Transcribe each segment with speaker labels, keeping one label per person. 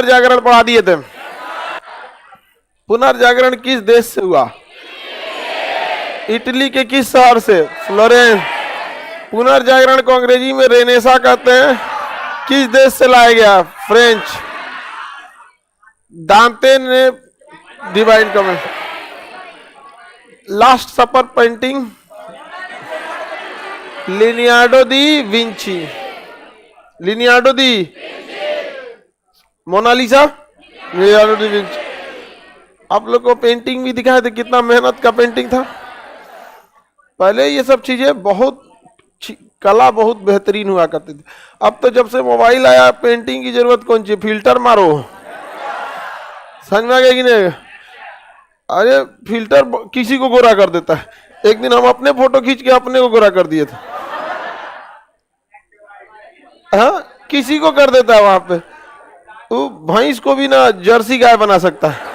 Speaker 1: पुनर्जागरण पढ़ा दिए थे। पुनर्जागरण किस देश से हुआ? इटली के किस शहर से? फ्लोरेंस। पुनर्जागरण को अंग्रेजी में रेनेसा कहते हैं, किस देश से लाया गया? फ्रेंच। दांते ने डिवाइन कमेंट। लास्ट सपर पेंटिंग लियोनार्डो दी विंची। लियोनार्डो दी मोनालिसा, लियोनार्डो दी विंची। आप लोग को पेंटिंग भी दिखाया था, कितना मेहनत का पेंटिंग था। पहले ये सब चीजें बहुत कला बहुत बेहतरीन हुआ करती थी। अब तो जब से मोबाइल आया, पेंटिंग की जरूरत कौन सी? फिल्टर मारो, समझ में आ गया कि नहीं? अरे फिल्टर किसी को गोरा कर देता है। एक दिन हम अपने फोटो खींच के अपने को गोरा कर दिए थे। हाँ, किसी को कर देता है वहां पे। तो भैंस को भी ना जर्सी गाय बना सकता है।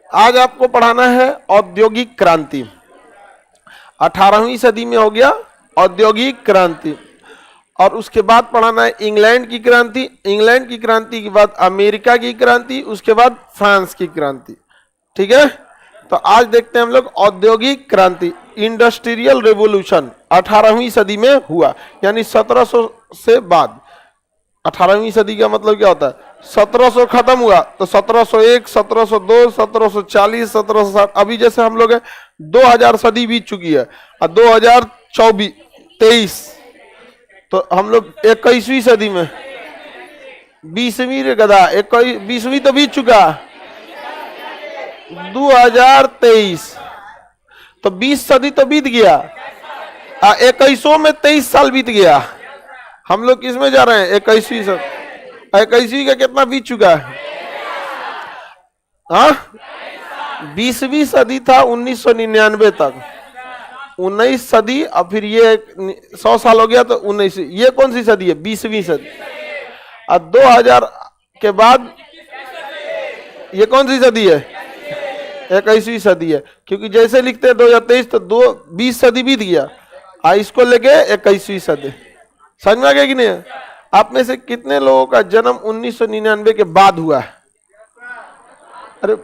Speaker 1: आज आपको पढ़ाना है औद्योगिक क्रांति। 18वीं सदी में हो गया औद्योगिक क्रांति, और उसके बाद पढ़ाना है इंग्लैंड की क्रांति। इंग्लैंड की क्रांति के बाद अमेरिका की क्रांति, उसके बाद फ्रांस की क्रांति। ठीक है, तो आज देखते हैं हम लोग औद्योगिक क्रांति। इंडस्ट्रियल रेवोल्यूशन 18वीं सदी में हुआ, यानी 1700 से बाद। 18वीं सदी का मतलब क्या होता है? 1700 खत्म हुआ तो 1701, 1702, 1740, 1760, अभी जैसे हम लोग हैं 2000 सदी बीत चुकी है, और 2023 तो हम लोग 21वीं सदी में। 20वीं रे गधा, 20वीं तो बीत चुका, 2023 तो 20 सदी तो बीत गया, 2100 में 23 साल बीत गया। हम लोग किस में जा रहे हैं? 21वीं सदी। 21वीं का कितना बीत चुका है? हाँ, 20वीं सदी था 1999 तक, 19 सदी, और फिर ये 100 साल हो गया तो 19। ये कौन सी सदी है? 20वीं सदी। और 2000 के बाद ये कौन सी सदी है? 21वीं सदी है, क्योंकि जैसे लिखते हैं 2023 तो 20 सदी बीत गया, इसको लेके 21वीं सदी। समझ में आ गया कि नहीं? आप में से कितने लोगों का जन्म 1999 के बाद हुआ है? अरे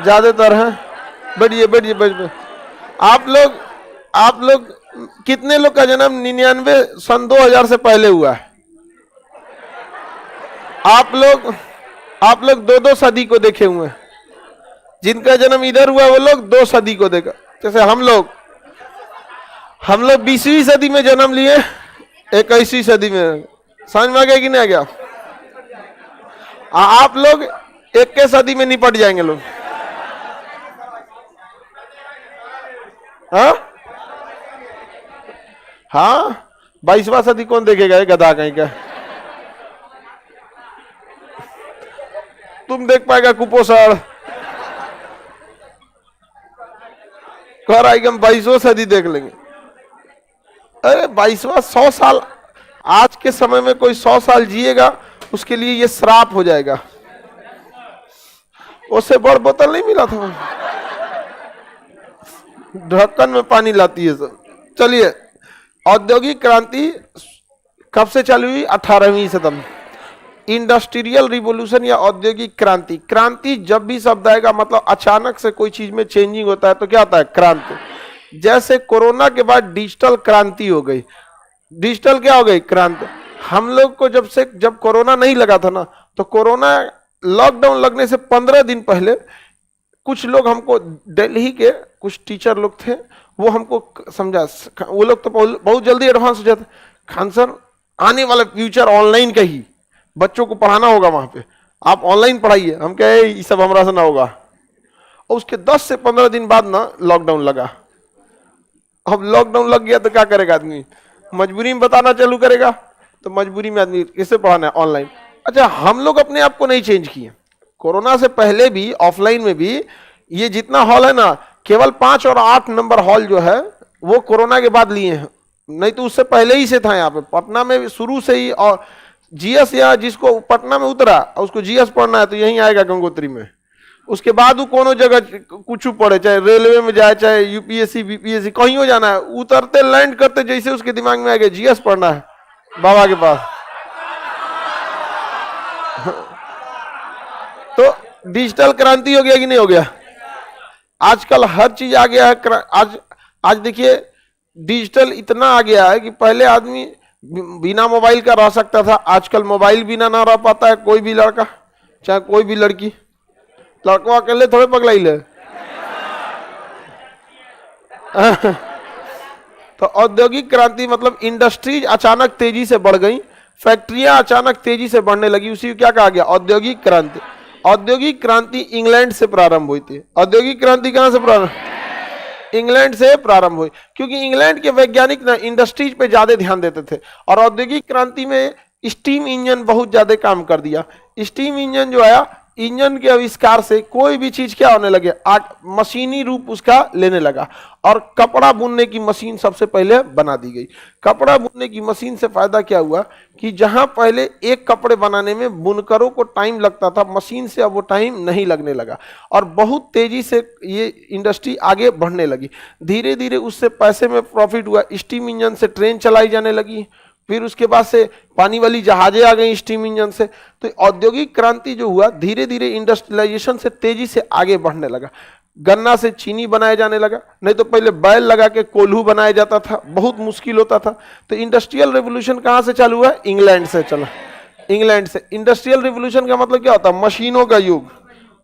Speaker 1: ज्यादातर हैं। बैठिए बैठिए बैठिए। आप लोग कितने लोग का जन्म 99 सन 2000 से पहले हुआ है? आप लोग 2-2 सदी को देखे हुए हैं। जिनका जन्म इधर हुआ वो लोग 2 सदी को देखा। जैसे हम लोग 20वीं सदी में जन्म लिए, 21वीं सदी में। समझ में आ गया कि नहीं आ गया? आप लोग 21 सदी में निपट जाएंगे लोग। हाँ, 22वां सदी कौन देखेगा? गधा कहीं का। तुम देख पाएगा कुपोषण, कर आएगा, हम 22वां सदी देख लेंगे। अरे 22वां, 100 साल, आज के समय में कोई 100 साल जिएगा उसके लिए ये श्राप हो जाएगा। उससे बड़ बोतल नहीं मिला था, ढक्कन में पानी लाती है सब। चलिए, औद्योगिक क्रांति कब से चालू हुई? 18वीं सदी। इंडस्ट्रियल रिवोल्यूशन या औद्योगिक क्रांति। क्रांति जब भी शब्द आएगा मतलब अचानक से कोई चीज में चेंजिंग होता है तो क्या होता है? क्रांति। जैसे कोरोना के बाद डिजिटल क्रांति हो गई। डिजिटल क्या हो गई? क्रांति। हम लोग को जब कोरोना नहीं लगा था ना, तो कोरोना लॉकडाउन लगने से 15 दिन पहले कुछ लोग हमको, दिल्ली के कुछ टीचर लोग थे, वो हमको समझा, वो लोग तो बहुत जल्दी एडवांस हो जाते। खान सर, आने वाला फ्यूचर ऑनलाइन का ही, बच्चों को पढ़ाना होगा वहां पे, आप ऑनलाइन पढ़ाइए। हम कहे ये सब हमारा से ना होगा। और उसके 10 से 15 दिन बाद ना लॉकडाउन लगा। अब लॉकडाउन लग गया तो क्या करेगा आदमी? मजबूरी में बताना चालू करेगा, तो मजबूरी में आदमी किससे पढ़ाना है? ऑनलाइन। अच्छा, हम लोग अपने आप को नहीं चेंज किए। कोरोना से पहले भी ऑफलाइन में भी ये जितना हॉल है ना, केवल 5 और 8 नंबर हॉल जो है वो कोरोना के बाद लिए हैं, नहीं तो उससे पहले ही से था। यहाँ पे पटना में शुरू से ही, और जीएस, या जिसको पटना में उतरा उसको जीएस पढ़ना है तो यहीं आएगा गंगोत्री में। उसके बाद वो कोनो जगह कुछ पड़े, चाहे रेलवे में जाए, चाहे यूपीएससी बीपीएससी कहीं हो जाना है, उतरते लैंड करते जैसे उसके दिमाग में आ गया जीएस पढ़ना है बाबा के पास। तो डिजिटल क्रांति हो गया कि नहीं हो गया? आजकल हर चीज आ गया है। आज देखिए डिजिटल इतना आ गया है कि पहले आदमी बिना मोबाइल का रह सकता था, आजकल मोबाइल बिना ना रह पाता है कोई भी लड़का चाहे कोई भी लड़की। लड़का अकेले थोड़े पगलाई ले। तो औद्योगिक क्रांति मतलब इंडस्ट्रीज अचानक तेजी से बढ़ गई, फैक्ट्रियां अचानक तेजी से बढ़ने लगी, उसी को क्या कहा गया? औद्योगिक क्रांति। औद्योगिक क्रांति इंग्लैंड से प्रारंभ हुई थी। औद्योगिक क्रांति कहां से प्रारंभ? इंग्लैंड से प्रारंभ हुई, क्योंकि इंग्लैंड के वैज्ञानिक ना इंडस्ट्रीज पे ज्यादा ध्यान देते थे और औद्योगिक क्रांति में स्टीम इंजन बहुत ज्यादा काम कर दिया। स्टीम इंजन जो आया, इंजन के आविष्कार से कोई भी चीज क्या होने लगे, मशीनी रूप उसका लेने लगा और कपड़ा बुनने की मशीन सबसे पहले बना दी गई। कपड़ा बुनने की मशीन से फायदा क्या हुआ कि जहां पहले एक कपड़े बनाने में बुनकरों को टाइम लगता था, मशीन से अब वो टाइम नहीं लगने लगा और बहुत तेजी से ये इंडस्ट्री आगे बढ़ने लगी। धीरे धीरे उससे पैसे में प्रॉफिट हुआ। स्टीम इंजन से ट्रेन चलाई जाने लगी, फिर उसके बाद से पानी वाली जहाजें आ गई स्टीम इंजन से। तो औद्योगिक क्रांति जो हुआ, धीरे धीरे इंडस्ट्रियलाइजेशन से तेजी से आगे बढ़ने लगा। गन्ना से चीनी बनाया जाने लगा, नहीं तो पहले बैल लगा के कोल्हू बनाया जाता था, बहुत मुश्किल होता था। तो इंडस्ट्रियल रेवोल्यूशन कहाँ से चालू हुआ? इंग्लैंड से चला। इंग्लैंड से। इंडस्ट्रियल रेवोल्यूशन का मतलब क्या होता है? मशीनों का युग।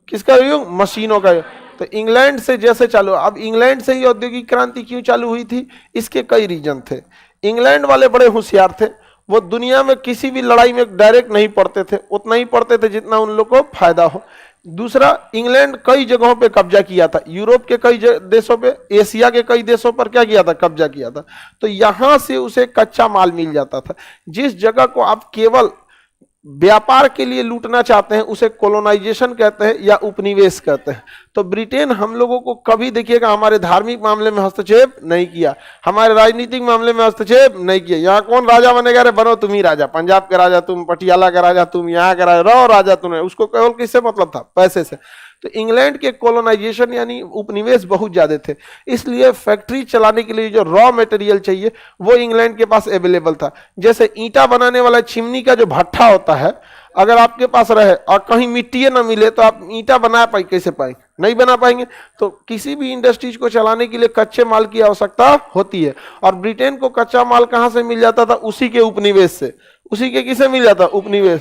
Speaker 1: किसका युग? मशीनों का युग। तो इंग्लैंड से जैसे चालू, अब इंग्लैंड से ही औद्योगिक क्रांति क्यों चालू हुई थी? इसके कई रीजन थे। इंग्लैंड वाले बड़े होशियार थे, वो दुनिया में किसी भी लड़ाई में डायरेक्ट नहीं पड़ते थे, उतना ही पड़ते थे जितना उन लोग को फायदा हो। दूसरा, इंग्लैंड कई जगहों पे कब्जा किया था, यूरोप के कई देशों पे, एशिया के कई देशों पर क्या किया था? कब्जा किया था। तो यहां से उसे कच्चा माल मिल जाता था। जिस जगह को आप केवल व्यापार के लिए लूटना चाहते हैं उसे कोलोनाइजेशन कहते हैं या उपनिवेश कहते हैं। तो ब्रिटेन हम लोगों को कभी देखिएगा हमारे धार्मिक मामले में हस्तक्षेप नहीं किया, हमारे राजनीतिक मामले में हस्तक्षेप नहीं किया। यहाँ कौन राजा बनेगा? अरे बनो तुम ही राजा, पंजाब के राजा तुम, पटियाला का राजा तुम, यहाँ का राजा रहो राजा तुम्हें। उसको केवल किससे मतलब था? पैसे से। तो इंग्लैंड के कोलोनाइजेशन यानी उपनिवेश बहुत ज्यादा थे, इसलिए फैक्ट्री चलाने के लिए जो रॉ मटेरियल चाहिए वो इंग्लैंड के पास अवेलेबल था। जैसे ईंटा बनाने वाला चिमनी का जो भट्ठा होता है, अगर आपके पास रहे और कहीं मिट्टी ना मिले तो आप ईंटा बना पाए? कैसे पाएंगे? नहीं बना पाएंगे। तो किसी भी इंडस्ट्रीज को चलाने के लिए कच्चे माल की आवश्यकता होती है और ब्रिटेन को कच्चा माल कहां से मिल जाता था? उसी के उपनिवेश से। उसी के किसे मिल जाता? उपनिवेश।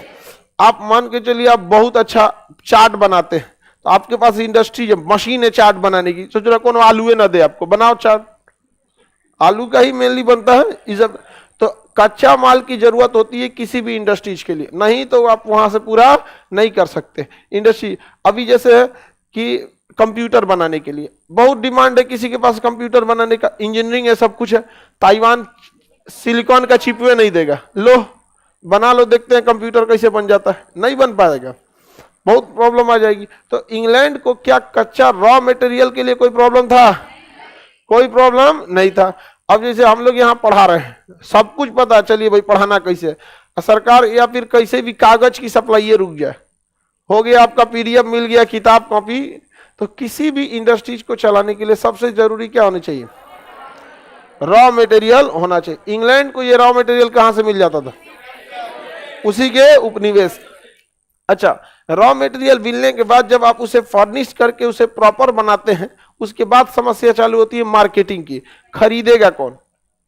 Speaker 1: आप मान के चलिए आप बहुत अच्छा चाट बनाते हैं, तो आपके पास इंडस्ट्री है, मशीन है चाट बनाने की, सोच रहा कौन आलू ना दे आपको, बनाओ चाट। आलू का ही मेनली बनता है इजब। तो कच्चा माल की जरूरत होती है किसी भी इंडस्ट्रीज के लिए, नहीं तो आप वहां से पूरा नहीं कर सकते इंडस्ट्री। अभी जैसे है कि कंप्यूटर बनाने के लिए बहुत डिमांड है, किसी के पास कंप्यूटर बनाने का, इंजीनियरिंग है, सब कुछ है। ताइवान सिलिकॉन का चिपवे नहीं देगा, लो बना लो, देखते हैं कंप्यूटर कैसे बन जाता है। नहीं बन पाएगा, बहुत प्रॉब्लम आ जाएगी। तो इंग्लैंड को क्या कच्चा रॉ मटेरियल के लिए कोई प्रॉब्लम था? कोई प्रॉब्लम नहीं था। अब जैसे हम लोग यहाँ पढ़ा रहे हैं, सब कुछ पता, चलिए भाई पढ़ाना कैसे, सरकार या फिर कैसे भी कागज की सप्लाई ये रुक जाए, हो गया आपका पीडीएफ मिल गया, किताब कॉपी। तो किसी भी इंडस्ट्रीज को चलाने के लिए सबसे जरूरी क्या होना चाहिए? रॉ मटेरियल होना चाहिए। इंग्लैंड को ये रॉ मटेरियल कहां से मिल जाता था? उसी के उपनिवेश। अच्छा, रॉ मटेरियल मिलने के बाद जब आप उसे फर्निश करके उसे प्रॉपर बनाते हैं, उसके बाद समस्या चालू होती है मार्केटिंग की। खरीदेगा कौन?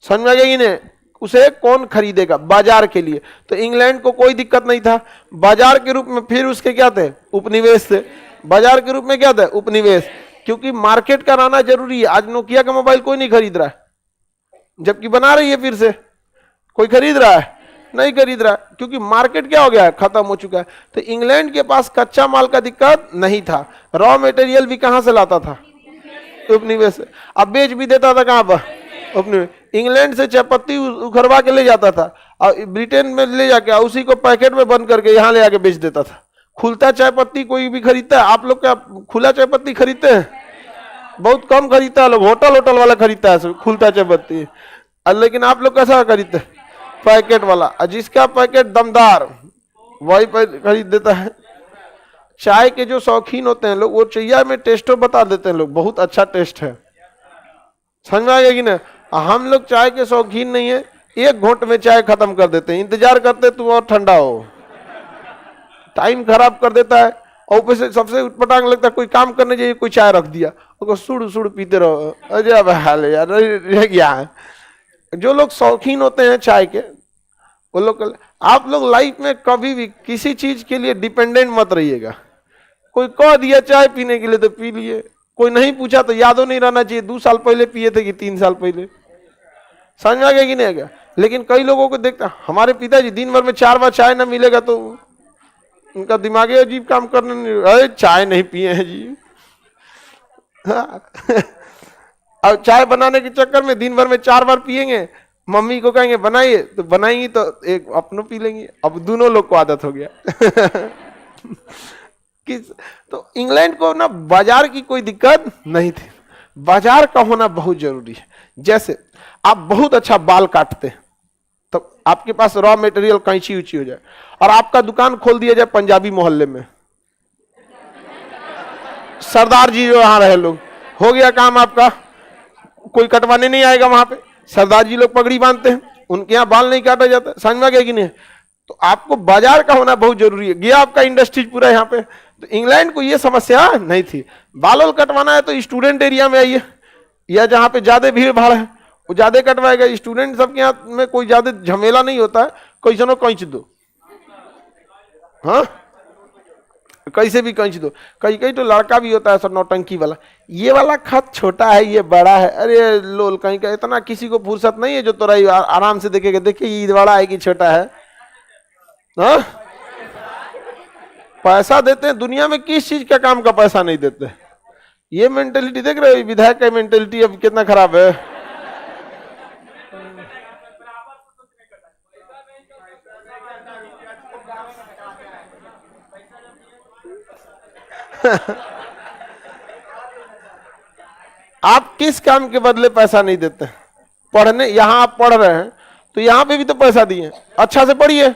Speaker 1: समझ में आ गया कि नहीं? उसे कौन खरीदेगा? बाजार के लिए। तो इंग्लैंड को कोई दिक्कत नहीं था, बाजार के रूप में फिर उसके क्या थे? उपनिवेश थे। बाजार के रूप में क्या था? उपनिवेश। क्योंकि मार्केट का रहना जरूरी है। आज नोकिया का मोबाइल कोई नहीं खरीद रहा है, जबकि बना रही है फिर से। कोई खरीद रहा है? नहीं खरीद रहा, क्योंकि मार्केट क्या हो गया है? खत्म हो चुका है। तो इंग्लैंड के पास कच्चा माल का दिक्कत नहीं था, रॉ मटेरियल भी कहां से लाता था? उपनिवेश से। अब बेच भी देता था कहां पर? उपनिवेश। इंग्लैंड से चायपत्ती उखड़वा के ले जाता था और ब्रिटेन में ले जाके उसी को पैकेट में बंद करके यहाँ ले आके बेच देता था। खुलता चायपत्ती कोई भी खरीदता है? आप लोग क्या खुला चायपत्ती खरीदते हैं? बहुत कम खरीदता है लोग, होटल वाला खरीदता है खुलता चायपत्ती। लेकिन आप लोग कैसा खरीदते हैं? पैकेट वाला। जिसका पैकेट दमदार वही खरीद देता है। चाय के जो शौकीन होते हैं लोग, वो चाय में टेस्टो बता देते हैं लोग, बहुत अच्छा टेस्ट है। समझ में आ गया कि ना? हम लोग चाय के शौकीन नहीं है, एक घोंट में चाय खत्म कर देते हैं, इंतजार करते तुम और ठंडा हो, टाइम खराब कर देता है। और ऊपर से सबसे उटपटांग लगता है, कोई काम करने जाइए कोई चाय रख दिया, उसको सुड़ सुड़ पीते रहो, अजब हाल है यार, रह गया है। जो लोग शौकीन होते हैं चाय के, वो लोग, आप लोग लाइफ में कभी भी किसी चीज के लिए डिपेंडेंट मत रहिएगा। कोई कह दिया चाय पीने के लिए तो पी लिए, कोई नहीं पूछा तो यादों नहीं रहना चाहिए 2 साल पहले पिए थे कि 3 साल पहले। समझ में आ गया कि नहीं आ गया? लेकिन कई लोगों को देखता, हमारे पिताजी दिन भर में 4 बार चाय ना मिलेगा तो उनका दिमागी अजीब काम करने नहीं, अरे चाय नहीं पिए हैं जी। अब चाय बनाने के चक्कर में दिन भर में 4 बार पिएंगे, मम्मी को कहेंगे बनाइए तो बनाएंगी, तो एक अपनों पी लेंगे, अब दोनों लोग को आदत हो गया। तो इंग्लैंड को ना बाजार की कोई दिक्कत नहीं थी, बाजार का होना बहुत जरूरी है। जैसे आप बहुत अच्छा बाल काटते हैं, तो आपके पास रॉ मटेरियल कैंची उची हो जाए, और आपका दुकान खोल दिया जाए पंजाबी मोहल्ले में, सरदार जी जो यहाँ रहे लोग, हो गया काम आपका, कोई कटवाने नहीं आएगा वहां पे। सरदार जी लोग पगड़ी बांधते हैं, उनके यहाँ बाल नहीं काटा जाता। समझ में आ गया कि नहीं? तो आपको बाजार का होना बहुत जरूरी है। गया आपका इंडस्ट्रीज पूरा यहाँ पे, तो इंग्लैंड को ये समस्या नहीं थी। बाल कटवाना है तो स्टूडेंट एरिया में आइए, या जहाँ पे ज्यादा भीड़ भाड़ है वो ज्यादा कटवाएगा। स्टूडेंट सबके यहाँ में कोई ज्यादा झमेला नहीं होता है, कैसनो कैंच दो, हाँ कैसे भी कैंच दो। कई कई तो लड़का भी होता है सर नौटंकी वाला, ये वाला खत छोटा है ये बड़ा है, अरे लोल कहीं का, इतना किसी को फुर्सत नहीं है जो तोरा आराम से देखेगा, देखिए ये बड़ा है कि छोटा है। हाँ पैसा देते हैं, दुनिया में किस चीज का काम का पैसा नहीं देते। ये मेंटेलिटी देख रहे हो, विधायक का मेंटेलिटी अब कितना खराब है। आप किस काम के बदले पैसा नहीं देते? पढ़ने, यहां आप पढ़ रहे हैं तो यहां पे भी तो पैसा दिए, अच्छा से पढ़िए।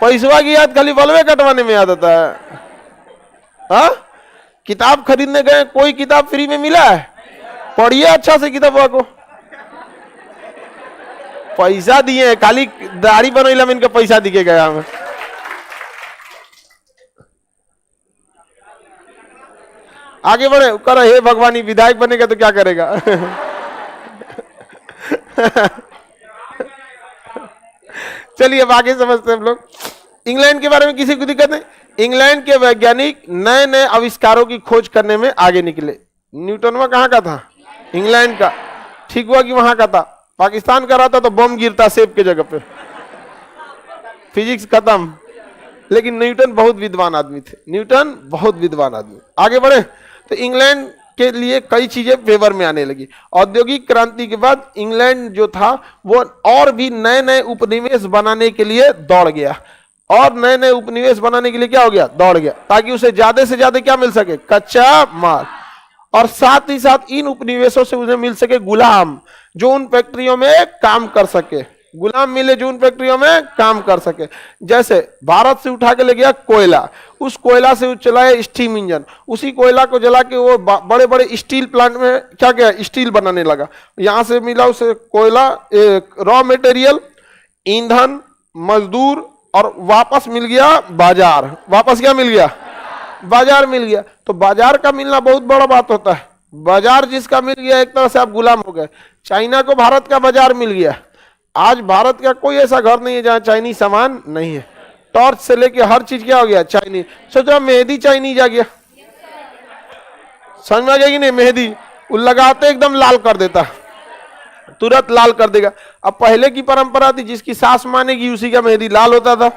Speaker 1: पैसवा की याद खाली बलवे कटवाने में याद आता है। हाँ किताब खरीदने गए, कोई किताब फ्री में मिला है? पढ़िए अच्छा से किताबों को, पैसा दिए, खाली दाढ़ी बनैला में इनका पैसा दिखे गया हमें। आगे बढ़े, कर हे भगवानी, विधायक बनेगा तो क्या करेगा? चलिए अब आगे समझते हैं हम लोग। इंग्लैंड के बारे में किसी को दिक्कत नहीं। इंग्लैंड के वैज्ञानिक नए नए आविष्कारों की खोज करने में आगे निकले। न्यूटन कहाँ का था? इंग्लैंड का। ठीक हुआ कि वहां का था, पाकिस्तान का रहता तो बम गिरता सेब के जगह पे, फिजिक्स खत्म। लेकिन न्यूटन बहुत विद्वान आदमी थे, न्यूटन बहुत विद्वान आदमी। आगे बढ़े तो इंग्लैंड के लिए कई चीजें फेवर में आने लगी। औद्योगिक क्रांति के बाद इंग्लैंड जो था वो और भी नए नए उपनिवेश बनाने के लिए दौड़ गया, और नए नए उपनिवेश बनाने के लिए क्या हो गया? दौड़ गया, ताकि उसे ज्यादा से ज्यादा क्या मिल सके? कच्चा माल। और साथ ही साथ इन उपनिवेशों से उन्हें मिल सके गुलाम, जो उन फैक्ट्रियों में काम कर सके। गुलाम मिले जो उन फैक्ट्रियों में काम कर सके। जैसे भारत से उठा के ले गया कोयला, उस कोयला से वो चलाए स्टीम इंजन, उसी कोयला को जला के वो बड़े बड़े स्टील प्लांट में क्या क्या स्टील बनाने लगा। यहां से मिला उसे कोयला, रॉ मटेरियल, ईंधन, मजदूर, और वापस मिल गया बाजार। वापस क्या मिल गया? बाजार मिल गया। तो बाजार का मिलना बहुत बड़ा बात होता है। बाजार जिसका मिल गया, एक तरह से आप गुलाम हो गए। चाइना को भारत का बाजार मिल गया। आज भारत का कोई ऐसा घर नहीं है जहां चाइनीज सामान नहीं है। टॉर्च से लेके हर चीज क्या हो गया? चाइनीज। सोचो मेहंदी चाइनीज आ गया, समझ में आ गया कि नहीं? मेहंदी वो लगाते एकदम लाल कर देता, तुरंत लाल कर देगा। अब पहले की परंपरा थी जिसकी सास मानेगी उसी का मेहंदी लाल होता था।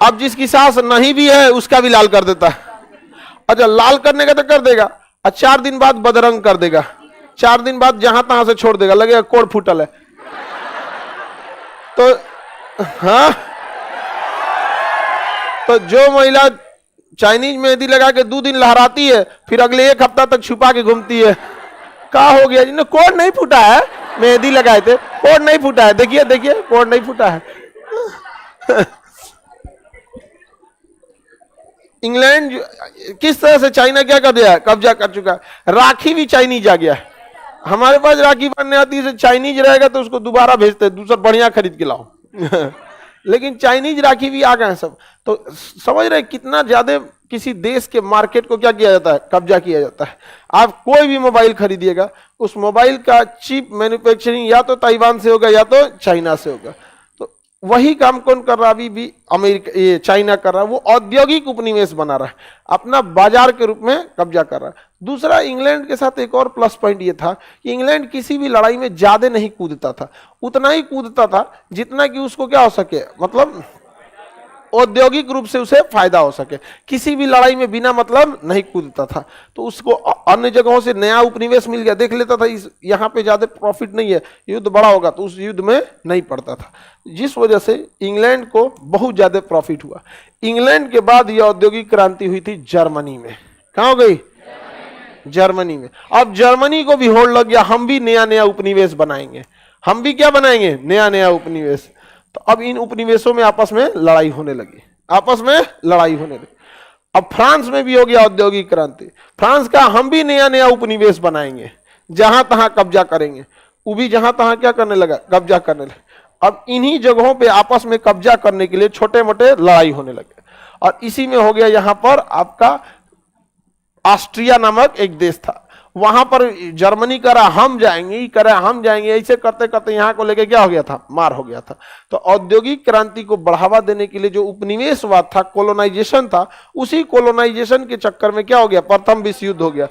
Speaker 1: अब जिसकी सास नहीं भी है उसका भी लाल कर देता है। अच्छा लाल करने का तो कर देगा, और 4 दिन बाद बदरंग कर देगा, 4 दिन बाद जहां तहां से छोड़ देगा, लगेगा कोड़ फूटल है। तो हाँ, तो जो महिला चाइनीज मेहंदी लगा के 2 दिन लहराती है, फिर अगले 1 हफ्ता तक छुपा के घूमती है। क्या हो गया? जिन्हें कोड नहीं फूटा है, मेहंदी लगाए थे, कोड नहीं फूटा है, देखिए देखिए कोड नहीं फूटा है। इंग्लैंड किस तरह से चाइना क्या कर दिया है, कब्जा कर चुका है। राखी भी चाइनीज आ गया है। हमारे पास राखी बनने आती है, चाइनीज रहेगा तो उसको दोबारा भेजते हैं, दूसरा बढ़िया खरीद के लाओ लेकिन चाइनीज राखी भी आ गए हैं सब। तो समझ रहे कितना ज्यादा किसी देश के मार्केट को क्या किया जाता है, कब्जा किया जाता है। आप कोई भी मोबाइल खरीदिएगा, उस मोबाइल का चिप मैन्युफैक्चरिंग या तो ताइवान से होगा या तो चाइना से होगा। तो वही काम कौन कर रहा है, अभी भी अमेरिका, ये चाइना कर रहा है। वो औद्योगिक उपनिवेश बना रहा है, अपना बाजार के रूप में कब्जा कर रहा है। दूसरा, इंग्लैंड के साथ एक और प्लस पॉइंट ये था कि इंग्लैंड किसी भी लड़ाई में ज्यादा नहीं कूदता था, उतना ही कूदता था जितना कि उसको क्या हो सके, मतलब औद्योगिक रूप से उसे फायदा हो सके। किसी भी लड़ाई में बिना मतलब नहीं कूदता था, तो उसको अन्य जगहों से नया उपनिवेश मिल गया, देख लेता था इस यहाँ पे ज्यादा प्रॉफिट नहीं है, युद्ध बड़ा होगा, तो उस युद्ध में नहीं पड़ता था, जिस वजह से इंग्लैंड को बहुत ज्यादा प्रॉफिट हुआ। इंग्लैंड के बाद यह औद्योगिक क्रांति हुई थी जर्मनी में। कहाँ हो गई, जर्मनी में। अब जर्मनी को भी होड़ लग गया, हम भी नया नया उपनिवेश बनाएंगे, हम भी क्या बनाएंगे, नया नया उपनिवेश। तो अब इन उपनिवेशों में आपस में लड़ाई होने लगी, आपस में लड़ाई होने लगी। अब फ्रांस में भी हो गया औद्योगिक क्रांति। फ्रांस का हम भी नया नया उपनिवेश बनाएंगे, जहां तहां कब्जा करेंगे। वो भी जहां तहां क्या करने लगा, कब्जा करने लगा। अब इन्हीं जगहों पे आपस में कब्जा करने के लिए छोटे मोटे लड़ाई होने लगे। और इसी में हो गया यहां पर आपका ऑस्ट्रिया नामक एक देश था, वहां पर जर्मनी करा हम जाएंगे, करा हम जाएंगे, ऐसे करते करते यहां को लेके क्या हो गया था, मार हो गया था। तो औद्योगिक क्रांति को बढ़ावा देने के लिए जो उपनिवेशवाद था, कोलोनाइजेशन था, उसी कोलोनाइजेशन के चक्कर में क्या हो गया, प्रथम विश्व युद्ध हो गया।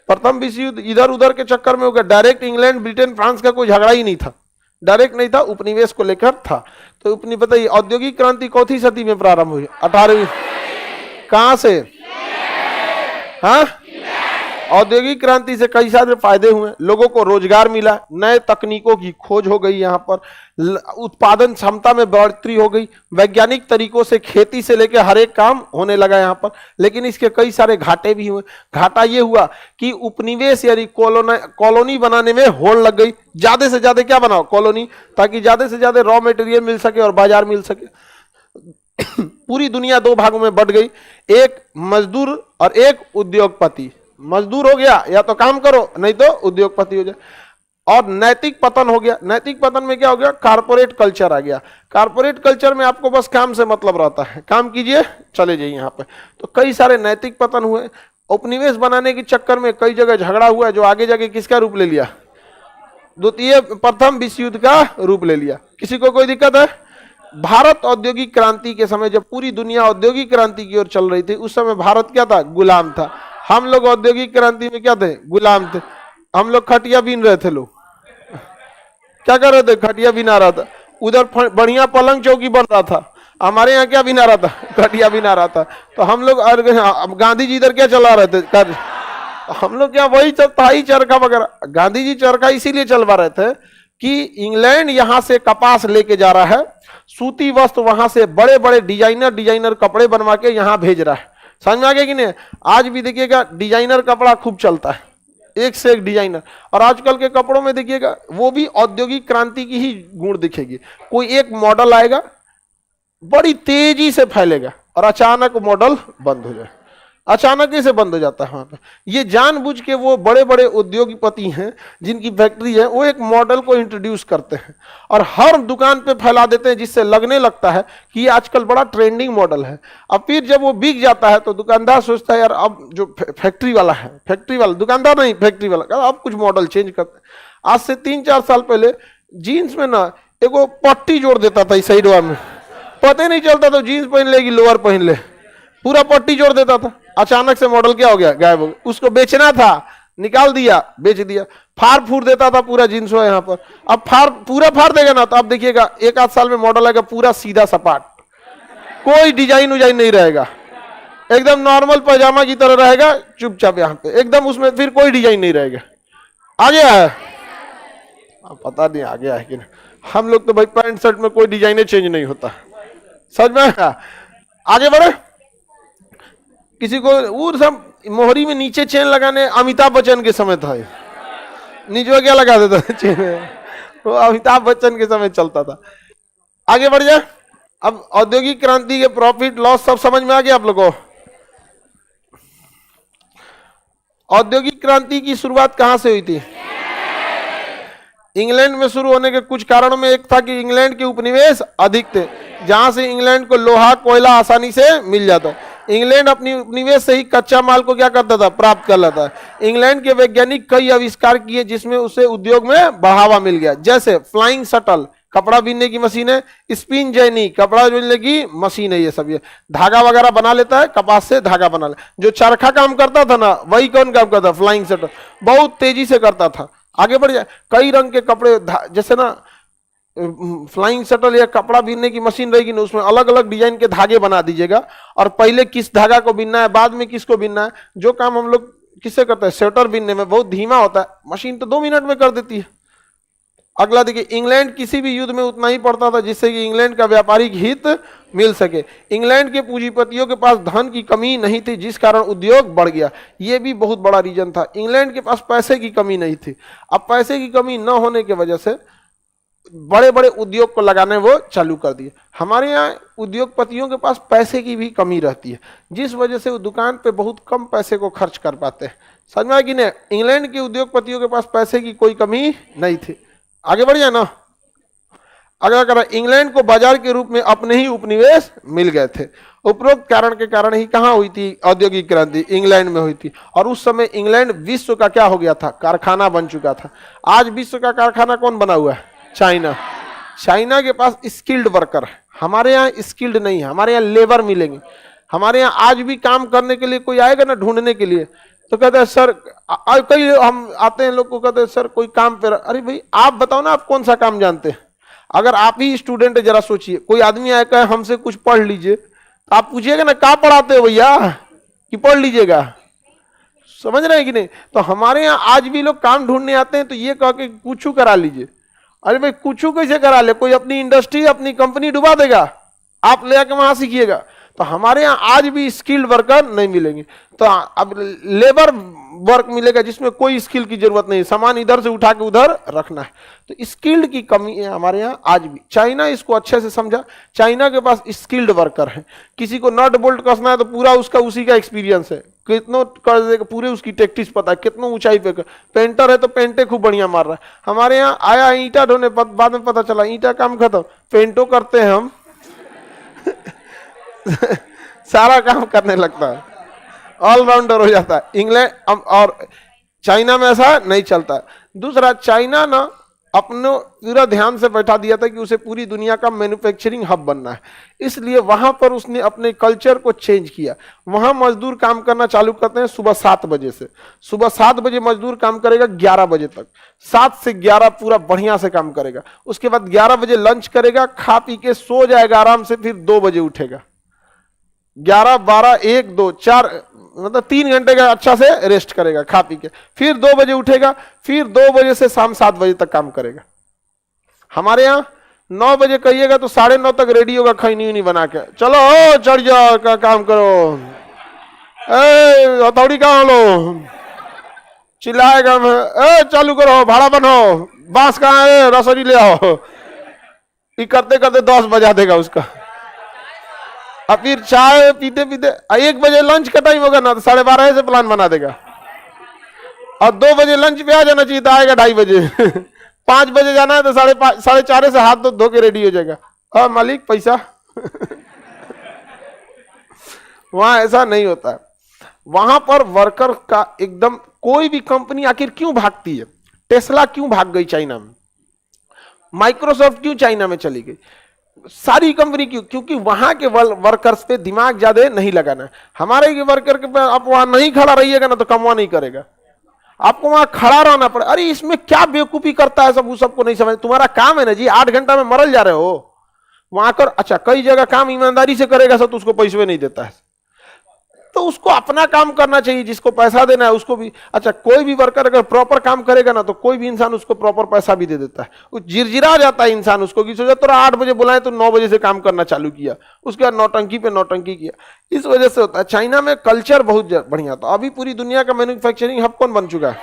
Speaker 1: प्रथम विश्व युद्ध इधर उधर के चक्कर में हो गया, डायरेक्ट इंग्लैंड ब्रिटेन फ्रांस का कोई झगड़ा ही नहीं था, डायरेक्ट नहीं था, उपनिवेश को लेकर था। तो उपनि बताइए औद्योगिक क्रांति कौथी सदी में प्रारंभ हुई, 18वीं। कहां से, हाँ, औद्योगिक क्रांति से कई सारे फायदे हुए, लोगों को रोजगार मिला, नए तकनीकों की खोज हो गई, यहाँ पर उत्पादन क्षमता में बढ़ोतरी हो गई, वैज्ञानिक तरीकों से खेती से लेकर हर एक काम होने लगा यहाँ पर। लेकिन इसके कई सारे घाटे भी हुए। घाटा ये हुआ कि उपनिवेश यानी कॉलोनी बनाने में होड़ लग गई, ज्यादा से ज्यादा क्या बनाओ, कॉलोनी, ताकि ज्यादा से ज्यादा रॉ मटेरियल मिल सके और बाजार मिल सके। पूरी दुनिया दो भागों में बढ़ गई, एक मजदूर और एक उद्योगपति। मजदूर हो गया या तो काम करो, नहीं तो उद्योगपति हो जाए। और नैतिक पतन हो गया। नैतिक पतन में क्या हो गया, कारपोरेट कल्चर आ गया। कारपोरेट कल्चर में आपको बस काम से मतलब रहता है, काम कीजिए चले जाइए यहाँ पे। तो कई सारे नैतिक पतन हुए। उपनिवेश बनाने के चक्कर में कई जगह झगड़ा हुआ, जो आगे जाके किसका रूप ले लिया, प्रथम विश्व युद्ध का रूप ले लिया। किसी को कोई दिक्कत है? भारत औद्योगिक क्रांति के समय, जब पूरी दुनिया औद्योगिक क्रांति की ओर चल रही थी, उस समय भारत क्या था, गुलाम था। हम लोग औद्योगिक क्रांति में क्या थे, गुलाम थे। हम लोग खटिया बीन रहे थे, लोग क्या कर रहे थे, खटिया बिना रहा था। उधर बढ़िया पलंग चौकी बन रहा था, हमारे यहाँ क्या बिना रहा था, खटिया बिना रहा था। तो हम लोग, गांधी जी इधर क्या चला रहे थे, कर हम लोग क्या वही थाई चरखा वगैरह। गांधी जी चरखा इसीलिए चलवा रहे थे कि इंग्लैंड यहाँ से कपास लेके जा रहा है, सूती वस्त्र वहां से बड़े बड़े डिजाइनर कपड़े बनवा के यहाँ भेज रहा है। समझ में आ गया कि नहीं? आज भी देखिएगा डिजाइनर कपड़ा खूब चलता है, एक से एक डिजाइनर। और आजकल के कपड़ों में देखिएगा वो भी औद्योगिक क्रांति की ही गुण दिखेगी। कोई एक मॉडल आएगा, बड़ी तेजी से फैलेगा और अचानक मॉडल बंद हो जाए, अचानक ही से बंद हो जाता है वहां पे। ये जानबूझ के वो बड़े बड़े उद्योगपति हैं जिनकी फैक्ट्री है, वो एक मॉडल को इंट्रोड्यूस करते हैं और हर दुकान पे फैला देते हैं, जिससे लगने लगता है कि ये आजकल बड़ा ट्रेंडिंग मॉडल है। अब फिर जब वो बिक जाता है तो दुकानदार सोचता है यार अब जो फैक्ट्री वाला है, फैक्ट्री वाला दुकानदार नहीं, फैक्ट्री वाला अब कुछ मॉडल चेंज करते हैं। आज से 3-4 साल पहले जीन्स में ना एगो पट्टी जोड़ देता था इस साइड में, पता नहीं चलता तो जीन्स पहन लेगी लोअर पहन ले, पूरा पट्टी जोड़ देता था। अचानक से मॉडल क्या हो गया, गायब हो गया। उसको बेचना था, निकाल दिया, बेच दिया। फाड़ फूड़ देता था पूरा जींस हो यहाँ पर, अब पूरा फाड़ देगा ना तो अब देखिएगा 1-8 साल में मॉडल आएगा पूरा सीधा सपाट, कोई डिजाइन उजाइन नहीं रहेगा, एकदम नॉर्मल पैजामा की तरह रहेगा चुपचाप यहाँ पे एकदम, उसमें फिर कोई डिजाइन नहीं रहेगा। आ गया है, पता नहीं आ गया है कि नहीं। हम लोग तो भाई पैंट शर्ट में कोई डिजाइन चेंज नहीं होता, सच में। आगे बढ़े। किसी को वो सब मोहरी में नीचे चेन लगाने अमिताभ बच्चन के समय था, नीचे क्या लगा देता था चेन, वो अमिताभ बच्चन के समय चलता था। आगे बढ़ जाए। अब औद्योगिक क्रांति के प्रॉफिट लॉस सब समझ में आ गया आप लोगों को? औद्योगिक क्रांति की शुरुआत कहां से हुई थी? इंग्लैंड में शुरू होने के कुछ कारणों में एक था कि इंग्लैंड के उपनिवेश अधिक थे, जहां से इंग्लैंड को लोहा कोयला आसानी से मिल जाता। इंग्लैंड अपनी उपनिवेश से ही कच्चा माल को क्या करता था? प्राप्त कर लेता। इंग्लैंड के वैज्ञानिक कई आविष्कार किए जिसमें उसे उद्योग में बढ़ावा मिल गया, जैसे फ्लाइंग शटल कपड़ा बीनने की मशीन है, स्पिन जेनी कपड़ा बीनने की मशीन है, ये सब ये धागा वगैरह बना लेता है, कपास से धागा बना ले। जो चरखा काम करता था ना, वही कौन काम करता? फ्लाइंग शटल बहुत तेजी से करता था। आगे बढ़ जाए, कई रंग के कपड़े, जैसे ना फ्लाइंग शटल या कपड़ा बीनने की मशीन रहेगी ना, उसमें अलग अलग डिजाइन के धागे बना दीजिएगा, और पहले किस धागा को बीनना है, बाद में किसको बीनना है। जो काम हम लोग किससे करते हैं? स्वेटर बीनने में बहुत धीमा होता है, मशीन तो 2 मिनट में कर देती है। अगला देखिए, इंग्लैंड किसी भी युद्ध में उतना ही पड़ता था जिससे कि इंग्लैंड का व्यापारिक हित मिल सके। इंग्लैंड के पूंजीपतियों के पास धन की कमी नहीं थी, जिस कारण उद्योग बढ़ गया। यह भी बहुत बड़ा रीजन था, इंग्लैंड के पास पैसे की कमी नहीं थी। अब पैसे की कमी न होने की वजह से बड़े बड़े उद्योग को लगाने वो चालू कर दिए। हमारे यहाँ उद्योगपतियों के पास पैसे की भी कमी रहती है, जिस वजह से वो दुकान पे बहुत कम पैसे को खर्च कर पाते हैं। समझ में आया कि नहीं? इंग्लैंड के उद्योगपतियों के पास पैसे की कोई कमी नहीं थी। आगे बढ़ जाए ना, अगला करा, इंग्लैंड को बाजार के रूप में अपने ही उपनिवेश मिल गए थे। उपरोक्त कारण के कारण ही कहां हुई थी औद्योगिक क्रांति? इंग्लैंड में हुई थी। और उस समय इंग्लैंड विश्व का क्या हो गया था? कारखाना बन चुका था। आज विश्व का कारखाना कौन बना हुआ है? चाइना। चाइना के पास स्किल्ड वर्कर है, हमारे यहाँ स्किल्ड नहीं है। हमारे यहाँ लेबर मिलेंगे। हमारे यहाँ आज भी काम करने के लिए कोई आएगा ना ढूंढने के लिए, तो कहते हैं सर, कई हम आते हैं लोग को कहते हैं सर कोई काम पे। अरे भाई आप बताओ ना, आप कौन सा काम जानते हैं? अगर आप ही स्टूडेंट है, जरा सोचिए, कोई आदमी आएगा हमसे कुछ पढ़ लीजिए, तो आप पूछिएगा ना कहाँ पढ़ाते हो भैया, कि पढ़ लीजिएगा। समझ रहे हैं कि नहीं? तो हमारे यहाँ आज भी लोग काम ढूंढने आते हैं तो ये कह के कुछ करा लीजिए। अरे भाई कुछ कैसे करा ले? कोई अपनी इंडस्ट्री अपनी कंपनी डुबा देगा, आप ले आके वहां सीखिएगा। तो हमारे यहाँ आज भी स्किल्ड वर्कर नहीं मिलेंगे। तो अब लेबर वर्क मिलेगा जिसमें कोई स्किल की जरूरत नहीं, सामान इधर से उठा के उधर रखना है। तो स्किल्ड की कमी है हमारे यहाँ आज भी। चाइना इसको अच्छे से समझा, चाइना के पास स्किल्ड वर्कर है। किसी को नट बोल्ट कसना है तो पूरा उसका उसी का एक्सपीरियंस है, कितनों कर देगा, पूरे उसकी टैक्टिस पता है, कितनों ऊंचाई पे। पेंटर है तो पेंटे खूब बढ़िया मार रहा है। हमारे यहाँ आया ईंटा ढोने, बाद में पता चला ईंटा काम खत्म, पेंटो करते हैं हम सारा काम करने लगता है, ऑलराउंडर हो जाता है। इंग्लैंड और चाइना में ऐसा नहीं चलता। दूसरा, चाइना ना अपने पूरा ध्यान से बैठा दिया था कि उसे पूरी दुनिया का मैन्युफैक्चरिंग हब बनना है, इसलिए वहां पर उसने अपने कल्चर को चेंज किया। वहां मजदूर काम करना चालू करते हैं सुबह 7 बजे से। सुबह 7 बजे मजदूर काम करेगा 11 बजे तक, 7 से 11 पूरा बढ़िया से काम करेगा। उसके बाद 11 बजे लंच करेगा, खा पी के सो जाएगा आराम से, फिर 2 बजे उठेगा। 11, 12, 1, 2, 4 मतलब 3 घंटे का अच्छा से रेस्ट करेगा खा पी के, फिर 2 बजे उठेगा, फिर 2 बजे से शाम 7 बजे तक काम करेगा। हमारे यहाँ 9 बजे कहिएगा तो 9:30 तक रेडी होगा खैनी उनी बना के, चलो हो चढ़ जाओ का काम करो, हथौड़ी कहाँ लो, चिल्लाएगा चालू करो, भाड़ा बनो, बांस कहाँ है, रसोई ले आओ। ये करते करते 10 बजा देगा उसका। अब फिर चाय पीते पीते 1 बजे लंच का टाइम होगा ना तो 12:30 से प्लान बना देगा, और 2 बजे लंच पे आ जाना चाहिए तो आएगा 2:30 बजे 5 बजे जाना है तो 5:30 4:30 से हाथ धो के रेडी हो जाएगा। हाँ मालिक पैसा वहां ऐसा नहीं होता है। वहां पर वर्कर का एकदम, कोई भी कंपनी आखिर क्यों भागती है? टेस्ला क्यों भाग गई चाइना में? माइक्रोसॉफ्ट क्यों चाइना में चली गई? सारी कंपनी क्यों? क्योंकि वहां के वर्कर्स पे दिमाग ज्यादा नहीं लगाना है। हमारे के वर्कर के आप वहां नहीं खड़ा रहिएगा ना तो कमवा नहीं करेगा, आपको वहां खड़ा रहना पड़े। अरे इसमें क्या बेवकूफी करता है सब, सबको नहीं समझ। तुम्हारा काम है ना जी, 8 घंटा में मरल जा रहे हो वहां कर। अच्छा कई जगह काम ईमानदारी से करेगा सब तो उसको पैसे नहीं देता है, तो उसको अपना काम करना चाहिए, जिसको पैसा देना है उसको भी। अच्छा कोई भी वर्कर अगर प्रॉपर काम करेगा ना तो कोई भी इंसान उसको प्रॉपर पैसा भी दे देता है। वो जिरजिरा जाता है इंसान उसको कि सोचा तो 8 बजे बुलाए तो 9 बजे से काम करना चालू किया, उसके बाद नौटंकी पे नौटंकी किया। इस वजह से होता है। चाइना में कल्चर बहुत बढ़िया था। अभी पूरी दुनिया का मैन्युफैक्चरिंग हब कौन बन चुका है?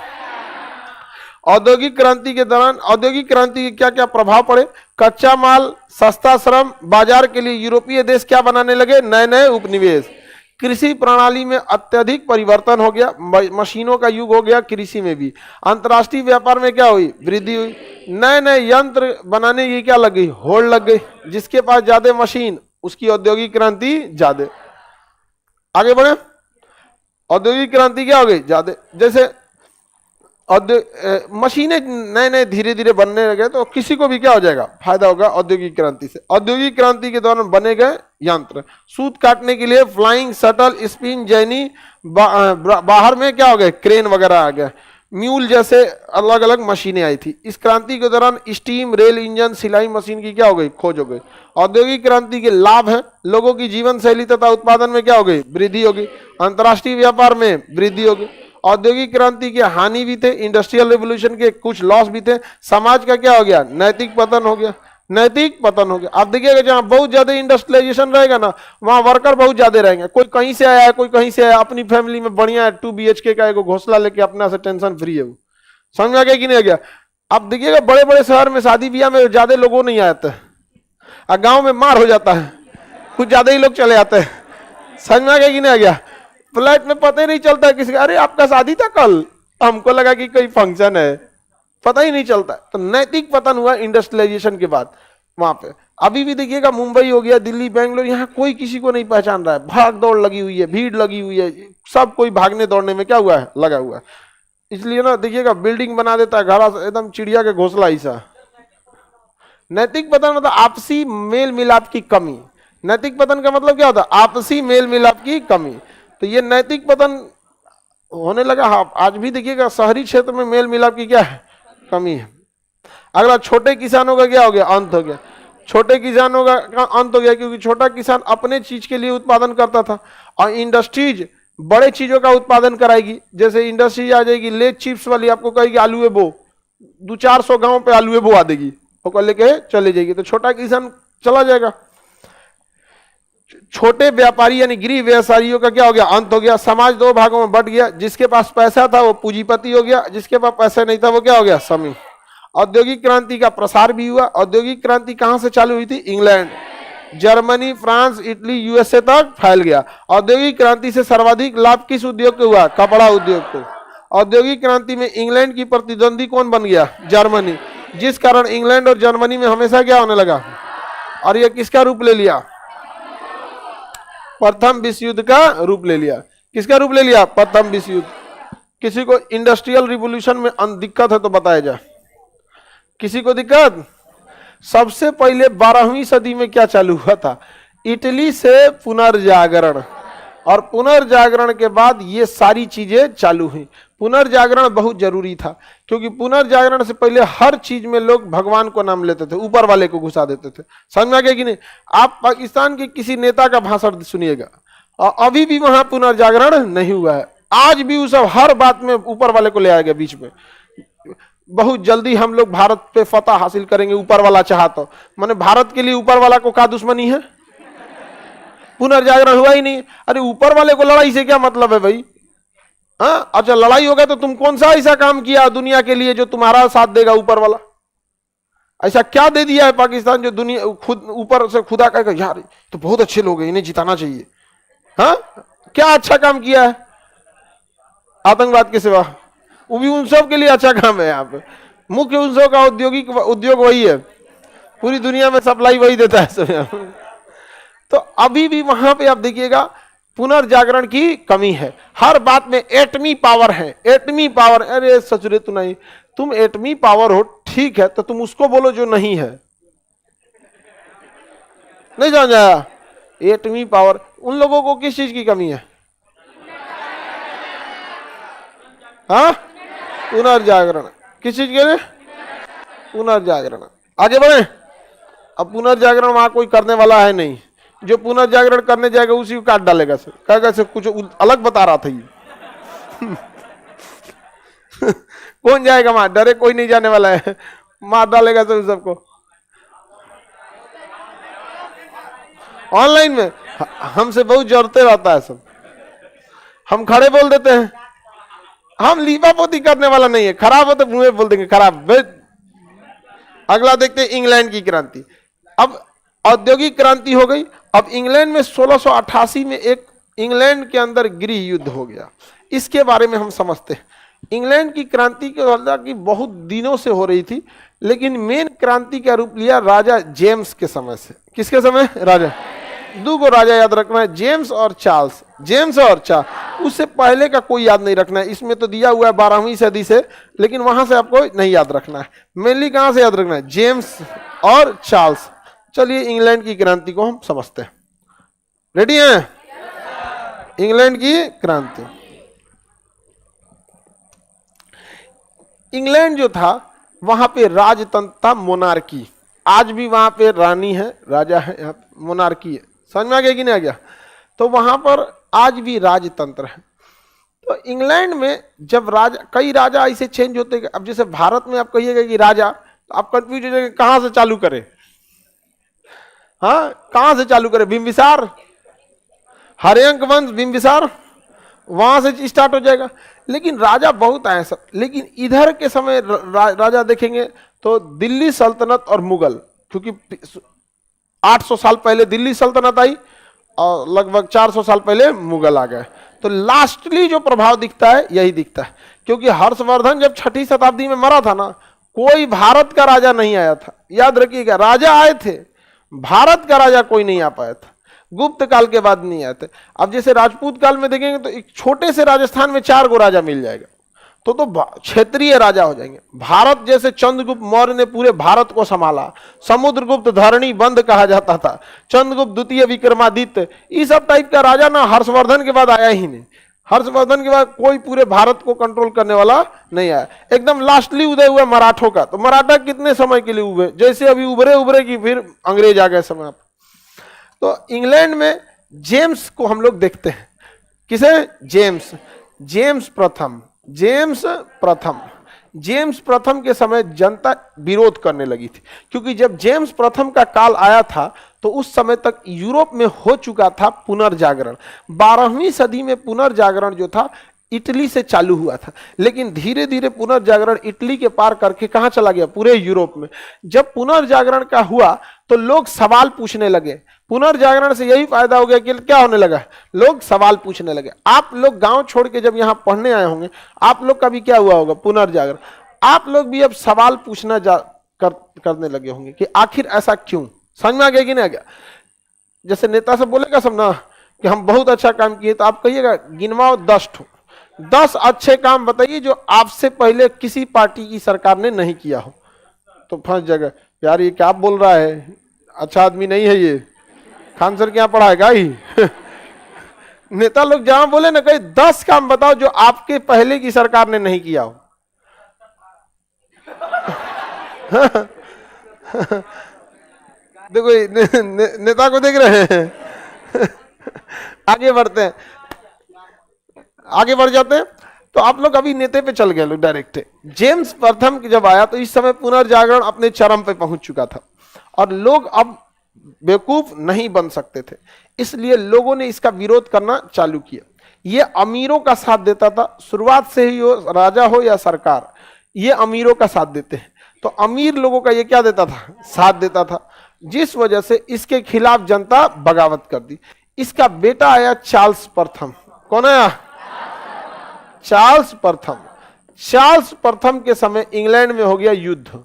Speaker 1: औद्योगिक क्रांति के दौरान औद्योगिक क्रांति के क्या क्या प्रभाव पड़े? कच्चा माल, सस्ता श्रम, बाजार के लिए यूरोपीय देश क्या बनाने लगे? नए नए उपनिवेश। कृषि प्रणाली में अत्यधिक परिवर्तन हो गया, मशीनों का युग हो गया कृषि में भी। अंतर्राष्ट्रीय व्यापार में क्या हुई, वृद्धि हुई। नए नए यंत्र बनाने की क्या लग गई, होड़ लग गई। जिसके पास ज्यादा मशीन उसकी औद्योगिक क्रांति ज्यादा। आगे बढ़े, औद्योगिक क्रांति क्या हो गई, ज्यादा। जैसे मशीनें नए नए धीरे धीरे बनने लगे तो किसी को भी क्या हो जाएगा, फायदा होगा औद्योगिक क्रांति से। औद्योगिक क्रांति के दौरान बने गए यंत्र, सूत काटने के लिए फ्लाइंग शटल, स्पिन जेनी, बाहर में क्या हो गए, क्रेन वगैरह आ गया। म्यूल जैसे अलग अलग मशीनें आई थी। इस क्रांति के दौरान स्टीम, रेल इंजन, सिलाई मशीन की क्या हो गई, खोज हो गई। औद्योगिक क्रांति के लाभ है, लोगों की जीवन शैली तथा उत्पादन में क्या हो गई, वृद्धि होगी। अंतर्राष्ट्रीय व्यापार में वृद्धि होगी। औद्योगिक क्रांति के हानि भी थे, इंडस्ट्रियल रेवोल्यूशन के कुछ लॉस भी थे। समाज का क्या हो गया, नैतिक पतन हो गया, नैतिक पतन हो गया। आप देखिएगा जहां बहुत ज्यादा इंडस्ट्रियलाइजेशन रहेगा ना, वहां वर्कर बहुत ज्यादा रहेंगे। कोई कहीं से आया है, कोई कहीं से आया, अपनी फैमिली में बढ़िया 2 BHK का एक घोंसला लेके अपना से टेंशन फ्री है वो। समझ में आ गया कि नहीं आ गया। आप देखिएगा बड़े बड़े शहर में शादी ब्याह में ज्यादा लोगों नहीं आते, और गाँव में मार हो जाता है, कुछ ज्यादा ही लोग चले आते हैं। समझ में आ गया कि नहीं आ गया। फ्लैट में पता ही नहीं चलता किसी का, अरे आपका शादी था कल, हमको लगा कि कोई फंक्शन है, पता ही नहीं चलता। तो नैतिक पतन हुआ इंडस्ट्रियलाइजेशन के बाद वहां पे। अभी भी देखिएगा मुंबई हो गया, दिल्ली, बेंगलोर, यहाँ कोई किसी को नहीं पहचान रहा है। भाग दौड़ लगी हुई है, भीड़ लगी हुई है, सब कोई भागने दौड़ने में क्या हुआ है, लगा हुआ है। इसलिए ना देखिएगा बिल्डिंग बना देता है, घर एकदम चिड़िया के घोंसला ऐसा। नैतिक पतन मतलब आपसी मेल मिलाप की कमी। नैतिक पतन का मतलब क्या होता है, आपसी मेल मिलाप की कमी। तो ये नैतिक पतन होने लगा। हाँ, आज भी देखिएगा शहरी क्षेत्र में मेल मिलाप की क्या है, कमी है। अगला, छोटे किसानों का क्या हो गया, अंत हो गया। छोटे किसानों का अंत हो गया क्योंकि छोटा किसान अपने चीज के लिए उत्पादन करता था, और इंडस्ट्रीज बड़े चीजों का उत्पादन कराएगी। जैसे इंडस्ट्री आ जाएगी लेज चिप्स वाली, आपको कहेगी आलूए बो, 200-400 गांव पे आलूए बो आ देगी, वो लेके चले जाएगी, तो छोटा किसान चला जाएगा। छोटे व्यापारी यानी गृह व्यवसायियों का क्या हो गया, अंत हो गया। समाज 2 भागों में बट गया, जिसके पास पैसा था वो पूंजीपति हो गया, जिसके पास पैसा नहीं था वो क्या हो गया, श्रमिक। औद्योगिक क्रांति का प्रसार भी हुआ। औद्योगिक क्रांति कहां से चालू हुई थी, England, Germany, France, Italy, USA तक फैल गया। औद्योगिक क्रांति से सर्वाधिक लाभ किस उद्योग को हुआ, कपड़ा उद्योग को। औद्योगिक क्रांति में इंग्लैंड की प्रतिद्वंदी कौन बन गया, जर्मनी, जिस कारण इंग्लैंड और जर्मनी में हमेशा क्या होने लगा, और यह किसका रूप ले लिया, प्रथम विश्व युद्ध का रूप ले लिया। किसका रूप ले लिया, प्रथम विश्व युद्ध। किसी को इंडस्ट्रियल रिवोल्यूशन में दिक्कत है तो बताया जाए, किसी को दिक्कत। सबसे पहले 12वीं सदी में क्या चालू हुआ था, इटली से पुनर्जागरण, और पुनर्जागरण के बाद ये सारी चीजें चालू हुई। पुनर्जागरण बहुत जरूरी था क्योंकि पुनर्जागरण से पहले हर चीज में लोग भगवान को नाम लेते थे, ऊपर वाले को घुसा देते थे। समझ में आ गया कि नहीं। आप पाकिस्तान के किसी नेता का भाषण सुनिएगा, और अभी भी वहां पुनर्जागरण नहीं हुआ है। आज भी वो सब हर बात में ऊपर वाले को ले आएगा बीच में। बहुत जल्दी हम लोग भारत पे फतह हासिल करेंगे, ऊपर वाला चाहा तो। माने भारत के लिए ऊपर वाला को क्या दुश्मनी है, पुनर्जागरण हुआ ही नहीं। अरे ऊपर वाले को लड़ाई से क्या मतलब है भाई। हाँ, अच्छा लड़ाई होगा तो तुम कौन सा ऐसा काम किया दुनिया के लिए जो तुम्हारा साथ देगा ऊपर वाला। ऐसा क्या दे दिया है पाकिस्तान जो दुनिया खुद ऊपर से खुदा कहेगा यार तो बहुत अच्छे लोग हैं, इन्हें जिताना चाहिए। हाँ, क्या अच्छा काम किया है आतंकवाद के सिवा। वो भी उन सब के लिए अच्छा काम है। यहाँ पे मुख्य उन सब का औद्योगिक उद्योग वही है, पूरी दुनिया में सप्लाई वही देता है सब। तो अभी भी वहां पे आप देखिएगा पुनर्जागरण की कमी है। हर बात में एटमी पावर है, एटमी पावर। अरे सचुरे तू नहीं, तुम एटमी पावर हो ठीक है, तो तुम उसको बोलो जो नहीं है। नहीं समझा, एटमी पावर। उन लोगों को किस चीज की कमी है, हाँ, पुनर्जागरण। किस चीज के लिए, पुनर्जागरण। आगे बढ़े। अब पुनर्जागरण वहां कोई करने वाला है नहीं, जो पुनर्जागरण करने जाएगा उसी को काट डालेगा सर, कहेगा सर कुछ अलग बता रहा था ये। कौन जाएगा वहां, डरे कोई नहीं जाने वाला है, मार डालेगा सर सबको। ऑनलाइन में हमसे बहुत जरूरते रहता है सब, हम खड़े बोल देते हैं। हम लीपापोती करने वाला नहीं है, खराब हो तो मुंह बोल देंगे खराब। अगला देखते हैं इंग्लैंड की क्रांति। अब औद्योगिक क्रांति हो गई। अब इंग्लैंड में 1688 में एक इंग्लैंड के अंदर गृह युद्ध हो गया। इसके बारे में हम समझते हैं। इंग्लैंड की क्रांति की बहुत दिनों से हो रही थी, लेकिन मेन क्रांति का रूप लिया राजा जेम्स के समय से। किसके समय? राजा, दो को राजा याद रखना है, जेम्स और चार्ल्स। जेम्स और चार्ल्स, उससे पहले का कोई याद नहीं रखना है। इसमें तो दिया हुआ है 12वीं सदी से, लेकिन वहां से आपको नहीं याद रखना है। मेनली कहां से याद रखना है? जेम्स और चार्ल्स। चलिए इंग्लैंड की क्रांति को हम समझते हैं। रेडी हैं? इंग्लैंड की क्रांति। इंग्लैंड जो था वहां पे राजतंत्र था, मोनार्की। आज भी वहां पे रानी है, राजा है, यहाँ मोनार्की है। समझ में आ गया कि नहीं आ गया? तो वहां पर आज भी राजतंत्र है। तो इंग्लैंड में जब राजा, कई राजा ऐसे चेंज होते गए। अब जैसे भारत में आप कहिएगा कि राजा, तो आप कंफ्यूज हो जाएंगे कहां से चालू करें। हाँ, कहां से चालू करें? बिंबिसार, हर्यंक वंश, बिंबिसार, वहां से स्टार्ट हो जाएगा। लेकिन राजा बहुत आए सब। लेकिन इधर के समय राजा देखेंगे तो दिल्ली सल्तनत और मुगल, क्योंकि 800 साल पहले दिल्ली सल्तनत आई और लगभग 400 साल पहले मुगल आ गए। तो लास्टली जो प्रभाव दिखता है यही दिखता है। क्योंकि हर्षवर्धन जब 6ठी शताब्दी में मरा था ना, कोई भारत का राजा नहीं आया था। याद रखिएगा, राजा आए थे, भारत का राजा कोई नहीं आ पाया था। गुप्त काल के बाद नहीं आते। अब जैसे राजपूत काल में देखेंगे तो एक छोटे से राजस्थान में 4 गो राजा मिल जाएगा, तो क्षेत्रीय राजा हो जाएंगे। भारत जैसे चंद्रगुप्त मौर्य ने पूरे भारत को संभाला, समुद्रगुप्त धरणी बंद कहा जाता था, चंद्रगुप्त द्वितीय विक्रमादित्य, ये सब टाइप का राजा ना हर्षवर्धन के बाद आया ही नहीं। हर्षवर्धन के बाद कोई पूरे भारत को कंट्रोल करने वाला नहीं आया। एकदम लास्टली उदय हुआ मराठों का। तो मराठा कितने समय के लिए उभरे? जैसे अभी उभरे की फिर अंग्रेज आ गए समय। तो इंग्लैंड में जेम्स को हम लोग देखते हैं। किसे? जेम्स। जेम्स प्रथम। जेम्स प्रथम। जेम्स प्रथम के समय जनता विरोध करने लगी थी, क्योंकि जब जेम्स प्रथम का काल आया था तो उस समय तक यूरोप में हो चुका था पुनर्जागरण। 12वीं सदी में पुनर्जागरण जो था इटली से चालू हुआ था, लेकिन धीरे धीरे पुनर्जागरण इटली के पार करके कहां चला गया? पूरे यूरोप में। जब पुनर्जागरण का हुआ तो लोग सवाल पूछने लगे। पुनर्जागरण से यही फायदा हो गया कि क्या होने लगा? लोग सवाल पूछने लगे। आप लोग गांव छोड़ के जब यहां पढ़ने आए होंगे, आप लोग का भी क्या हुआ होगा? पुनर्जागरण। आप लोग भी अब सवाल पूछना करने लगे होंगे कि आखिर ऐसा क्यों। समझ में आ गया कि नहीं आ गया? जैसे नेता सब बोलेगा सब ना कि हम बहुत अच्छा काम किए, तो आप कहिएगा गिनवाओ 10 अच्छे काम बताइए जो आपसे पहले किसी पार्टी की सरकार ने नहीं किया हो। तो फंस जाएगा, यार ये क्या बोल रहा है, अच्छा आदमी नहीं है ये, खान सर क्या पढ़ाएगा ही। नेता लोग जहां बोले ना, कहीं 10 काम बताओ जो आपके पहले की सरकार ने नहीं किया हो। देखो नेता को देख रहे हैं। आगे बढ़ते हैं, आगे बढ़ जाते हैं। तो आप लोग अभी नेता पे चल गए लोग डायरेक्ट। जेम्स प्रथम जब आया तो इस समय पुनर्जागरण अपने चरम पे पहुंच चुका था और लोग अब बेवकूफ नहीं बन सकते थे, इसलिए लोगों ने इसका विरोध करना चालू किया। ये अमीरों का साथ देता था शुरुआत से ही, हो राजा हो या सरकार, ये अमीरों का साथ देते हैं। तो अमीर लोगों का ये क्या देता था? साथ देता था, जिस वजह से इसके खिलाफ जनता बगावत कर दी। इसका बेटा आया चार्ल्स प्रथम। कौन आया? चार्ल्स प्रथम। चार्ल्स प्रथम के समय इंग्लैंड में हो गया युद्ध,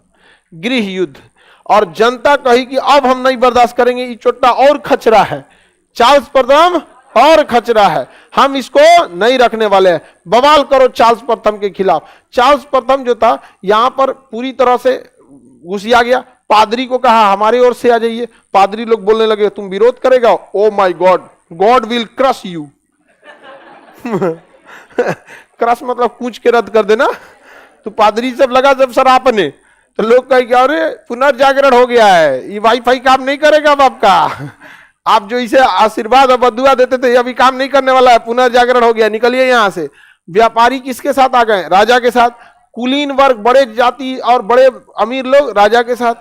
Speaker 1: गृह युद्ध, और जनता कही कि अब हम नहीं बर्दाश्त करेंगे, ये चोट्टा और खचरा है, चार्ल्स प्रथम और खचरा है, हम इसको नहीं रखने वाले हैं, बवाल करो चार्ल्स प्रथम के खिलाफ। चार्ल्स प्रथम जो था यहां पर पूरी तरह से घुसिया गया। पादरी को कहा हमारी ओर से आ जाइए। पादरी लोग बोलने लगे तुम विरोध करेगा? Oh my God, God will crush you. Crush मतलब कूच के रद्द कर देना। तो पादरी सब लगा जब सरापने, तो लोग कहे अरे पुनर्जागरण हो गया है, ये वाईफाई काम नहीं करेगा अब आपका, आप जो इसे आशीर्वाद और बदुआ देते थे अभी काम नहीं करने वाला है, पुनर्जागरण हो गया, निकलिए यहां से। व्यापारी किसके साथ आ गए? राजा के साथ। कुलीन वर्ग, बड़े जाति और बड़े अमीर लोग राजा के साथ,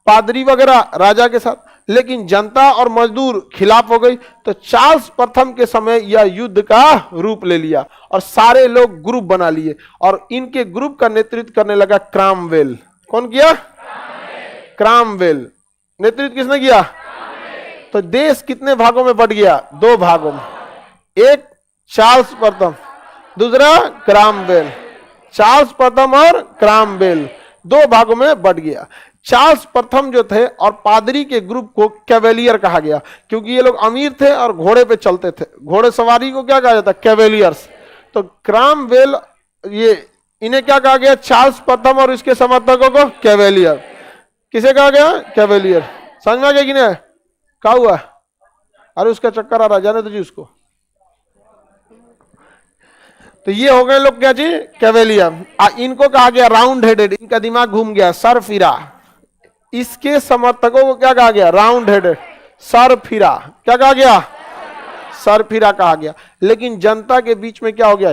Speaker 1: पादरी वगैरह राजा के साथ। लेकिन जनता और मजदूर खिलाफ हो गई। तो चार्ल्स प्रथम के समय यह युद्ध का रूप ले लिया और सारे लोग ग्रुप बना लिए और इनके ग्रुप का नेतृत्व करने लगा क्रॉमवेल। कौन किया? क्रॉमवेल। नेतृत्व किसने किया? तो देश कितने भागों में बट गया? 2 भागों में। एक चार्ल्स प्रथम, दूसरा क्रॉमवेल। चार्ल्स प्रथम और क्रॉमवेल दो भागों में बट गया। चार्ल्स प्रथम जो थे और पादरी के ग्रुप को कैवेलियर कहा गया, क्योंकि ये लोग अमीर थे और घोड़े पे चलते थे। घोड़े सवारी को क्या कहा जाता है? कैवेलियर्स। तो क्रॉमवेल, ये इन्हें क्या कहा गया? चार्ल्स प्रथम और इसके समर्थकों को कैवेलियर। किसे कहा गया? कैवेलियर। समझ में आ गया कि नहीं? क्या हुआ? अरे उसका चक्कर आ रहा, जाने तो जी उसको। तो ये हो गए लोग क्या जी? कैवेलियर। इनको कहा गया राउंड हेडेड, इनका दिमाग घूम गया, सर फिरा। इसके समर्थकों को क्या कहा गया? राउंड हेडेड, सर फिरा। क्या कहा गया? सर फिरा कहा गया। लेकिन जनता के बीच में क्या हो गया?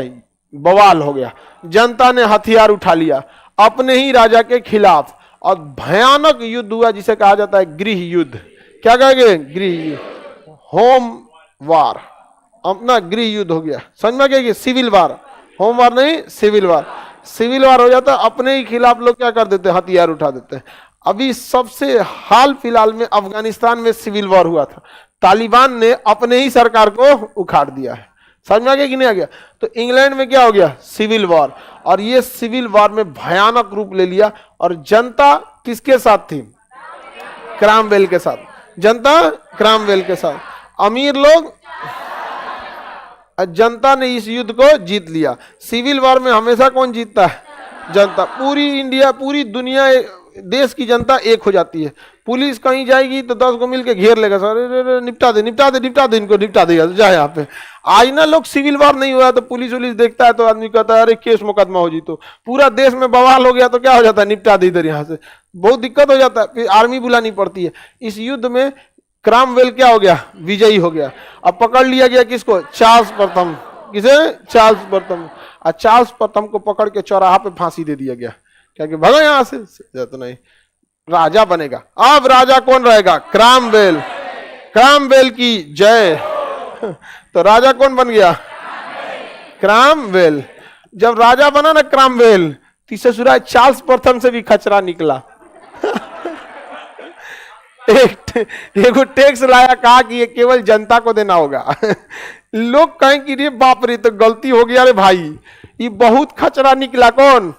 Speaker 1: बवाल हो गया। जनता ने हथियार उठा लिया अपने ही राजा के खिलाफ और भयानक युद्ध हुआ, जिसे कहा जाता है गृह युद्ध। क्या कहेंगे? गृह युद्ध, होम वार। अपना गृह युद्ध हो गया। समझ में क्या? सिविल वार, होम वार नहीं, सिविल वार। सिविल वार हो जाता, अपने ही खिलाफ लोग क्या कर देते? हथियार उठा देते हैं। अभी सबसे हाल फिलहाल में अफगानिस्तान में सिविल वार हुआ था। तालिबान ने अपने ही सरकार को उखाड़ दिया है। समझ में आ गया कि नहीं आ गया? तो इंग्लैंड में क्या हो गया? Civil war. और ये सिविल वॉर में भयानक रूप ले लिया। और जनता किसके साथ थी? क्रॉमवेल के साथ। जनता क्रॉमवेल के साथ, अमीर लोग। जनता ने इस युद्ध को जीत लिया। सिविल वॉर में हमेशा कौन जीतता है? जनता। पूरी इंडिया, पूरी दुनिया, देश की जनता एक हो जाती है। पुलिस कहीं जाएगी तो 10 को मिलके घेर लेगा, सर निपटा दे निपटा दे निपटा दे, इनको निपटा देगा जाए यहाँ पे। आज ना लोग सिविल वार नहीं हुआ तो पुलिस वुलिस देखता है तो आदमी कहता है अरे केस मुकदमा हो जी, तो पूरा देश में बवाल हो गया तो क्या हो जाता है? निपटा दे इधर यहाँ से। बहुत दिक्कत हो जाता है, फिर आर्मी बुलानी पड़ती है। इस युद्ध में क्रॉमवेल क्या हो गया? विजयी हो गया। अब पकड़ लिया गया किसको? चार्ल्स प्रथम। किसे? चार्ल्स प्रथम। और चार्ल्स प्रथम को पकड़ के चौराहा पे फांसी दे दिया गया। क्या कि भगा यहां से, तो नहीं, राजा बनेगा। अब राजा कौन रहेगा? क्रॉमवेल। क्रॉमवेल की जय। तो राजा कौन बन गया? क्रॉमवेल। जब राजा बना ना क्रॉमवेल, तीसरे ससुराल चार्ल्स प्रथम से भी खचरा निकला। एक टैक्स लाया, कहा कि ये केवल जनता को देना होगा। लोग कहें कि रे बाप रे, तो गलती हो गया रे भाई, ये बहुत खचरा निकला। कौन?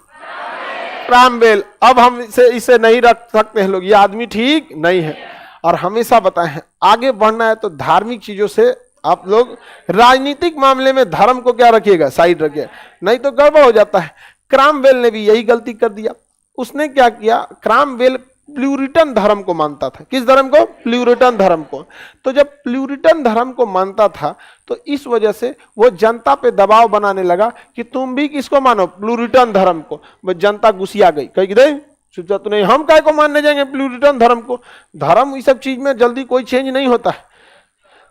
Speaker 1: क्रॉमवेल। अब हम इसे नहीं रख सकते हैं लोग, ये आदमी ठीक नहीं है। और हमेशा बताए हैं आगे बढ़ना है तो धार्मिक चीजों से आप लोग, राजनीतिक मामले में धर्म को क्या रखिएगा? साइड रखिए, नहीं तो गड़बड़ हो जाता है। क्रॉमवेल ने भी यही गलती कर दिया। उसने क्या किया? क्रॉमवेल प्यूरिटन धर्म को मानता था। किस धर्म को? प्यूरिटन धर्म को। तो जब प्यूरिटन धर्म को मानता था तो इस वजह से वो जनता पे दबाव बनाने लगा कि तुम भी किसको मानो? प्यूरिटन धर्म को। बस जनता गुस्सिया गई, कही दे चुपचाप तो नहीं, हम काय को मानने जाएंगे प्यूरिटन धर्म को। धर्म इस सब चीज में जल्दी कोई चेंज नहीं होता है।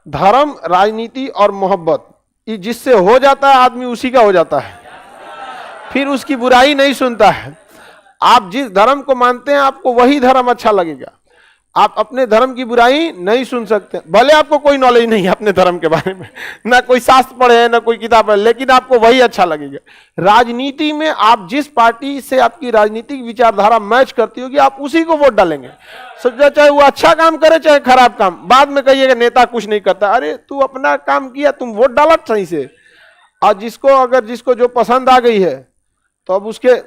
Speaker 1: धर्म, राजनीति और मोहब्बत, ये जिससे हो जाता है आदमी उसी का हो जाता है, फिर उसकी बुराई नहीं सुनता है। आप जिस धर्म को मानते हैं आपको वही धर्म अच्छा लगेगा। आप अपने धर्म की बुराई नहीं सुन सकते, भले आपको कोई नॉलेज नहीं है अपने धर्म के बारे में, ना कोई शास्त्र पढ़े है ना कोई किताब पढ़े, लेकिन आपको वही अच्छा लगेगा। राजनीति में आप जिस पार्टी से आपकी राजनीतिक विचारधारा मैच करती होगी आप उसी को वोट डालेंगे। सोचा चाहे वो अच्छा काम करे चाहे खराब काम, बाद में कहिएगा नेता कुछ नहीं करता। अरे तू अपना काम किया, तुम वोट डाला सही से। और जिसको जो पसंद आ गई है तो अब उसके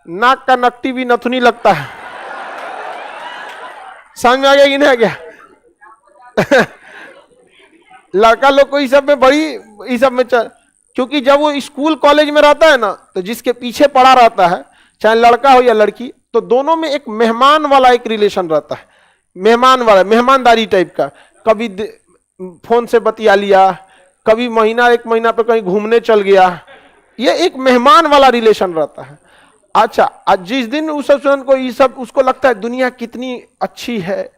Speaker 1: नाक का नकटी भी नथुनी लगता है। समझ में आ गया कि नहीं आ गया? लड़का लोग को इस सब में क्योंकि जब वो स्कूल कॉलेज में रहता है ना तो जिसके पीछे पड़ा रहता है, चाहे लड़का हो या लड़की, तो दोनों में एक मेहमान वाला एक रिलेशन रहता है। मेहमान वाला, मेहमानदारी टाइप का। कभी फोन से बतिया लिया, कभी एक महीना पे कहीं घूमने चल गया, ये एक मेहमान वाला रिलेशन रहता है। अच्छा, आज जिस दिन उस को ये सब उसको लगता है दुनिया कितनी अच्छी है,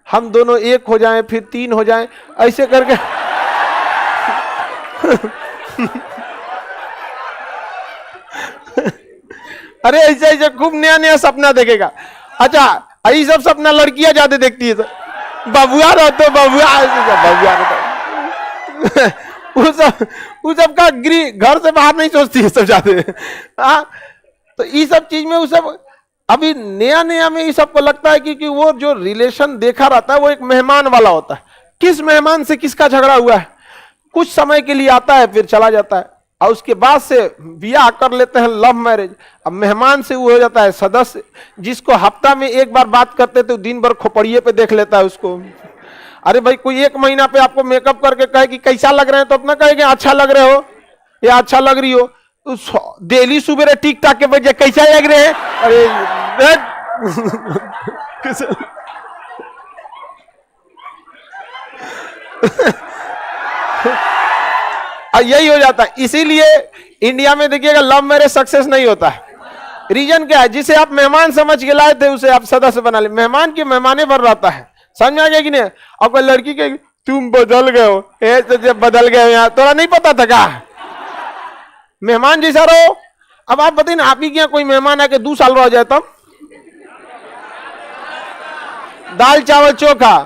Speaker 1: हम दोनों एक हो जाएं फिर 3 हो जाएं, ऐसे करके अरे ऐसे ऐसे खूब नया नया सपना देखेगा। अच्छा, यही सब सपना लड़कियां ज्यादा देखती है। बबुआ रहते बबुआ उस सब का घर से बाहर नहीं सोचती है सब ज्यादा। तो ये सब चीज में वो सब अभी नया नया में ये सबको लगता है कि वो जो रिलेशन देखा रहता है वो एक मेहमान वाला होता है। किस मेहमान से किसका झगड़ा हुआ है? कुछ समय के लिए आता है फिर चला जाता है, और उसके बाद से ब्याह कर लेते हैं, लव मैरिज। अब मेहमान से वो हो जाता है सदस्य, जिसको हफ्ता में एक बार बात करते थे दिन भर खोपड़िए पे देख लेता है उसको। अरे भाई कोई 1 महीना पे आपको मेकअप करके कहे कि कैसा लग रहे हैं, तो अपना कहेंगे अच्छा लग रहे हो या अच्छा लग रही हो। तो डेली सुबह टिक टाक के बजे कैसा लग रहे हैं, अरे यही हो जाता है। इसीलिए इंडिया में देखिएगा लव मैरिज सक्सेस नहीं होता है। रीजन क्या है, जिसे आप मेहमान समझ के लाए थे उसे आप सदस्य बना ले। मेहमान के मेहमाने भर रहता है, समझ में आ गया कि नहीं। अब कोई लड़की के तुम बदल गए हो, तो जब बदल गए हो यहाँ, तोरा नहीं पता था क्या, मेहमान जैसा रहो। अब आप बताइए ना, आप ही क्या कोई मेहमान आके 2 साल रह जाए तब, दाल चावल चोखा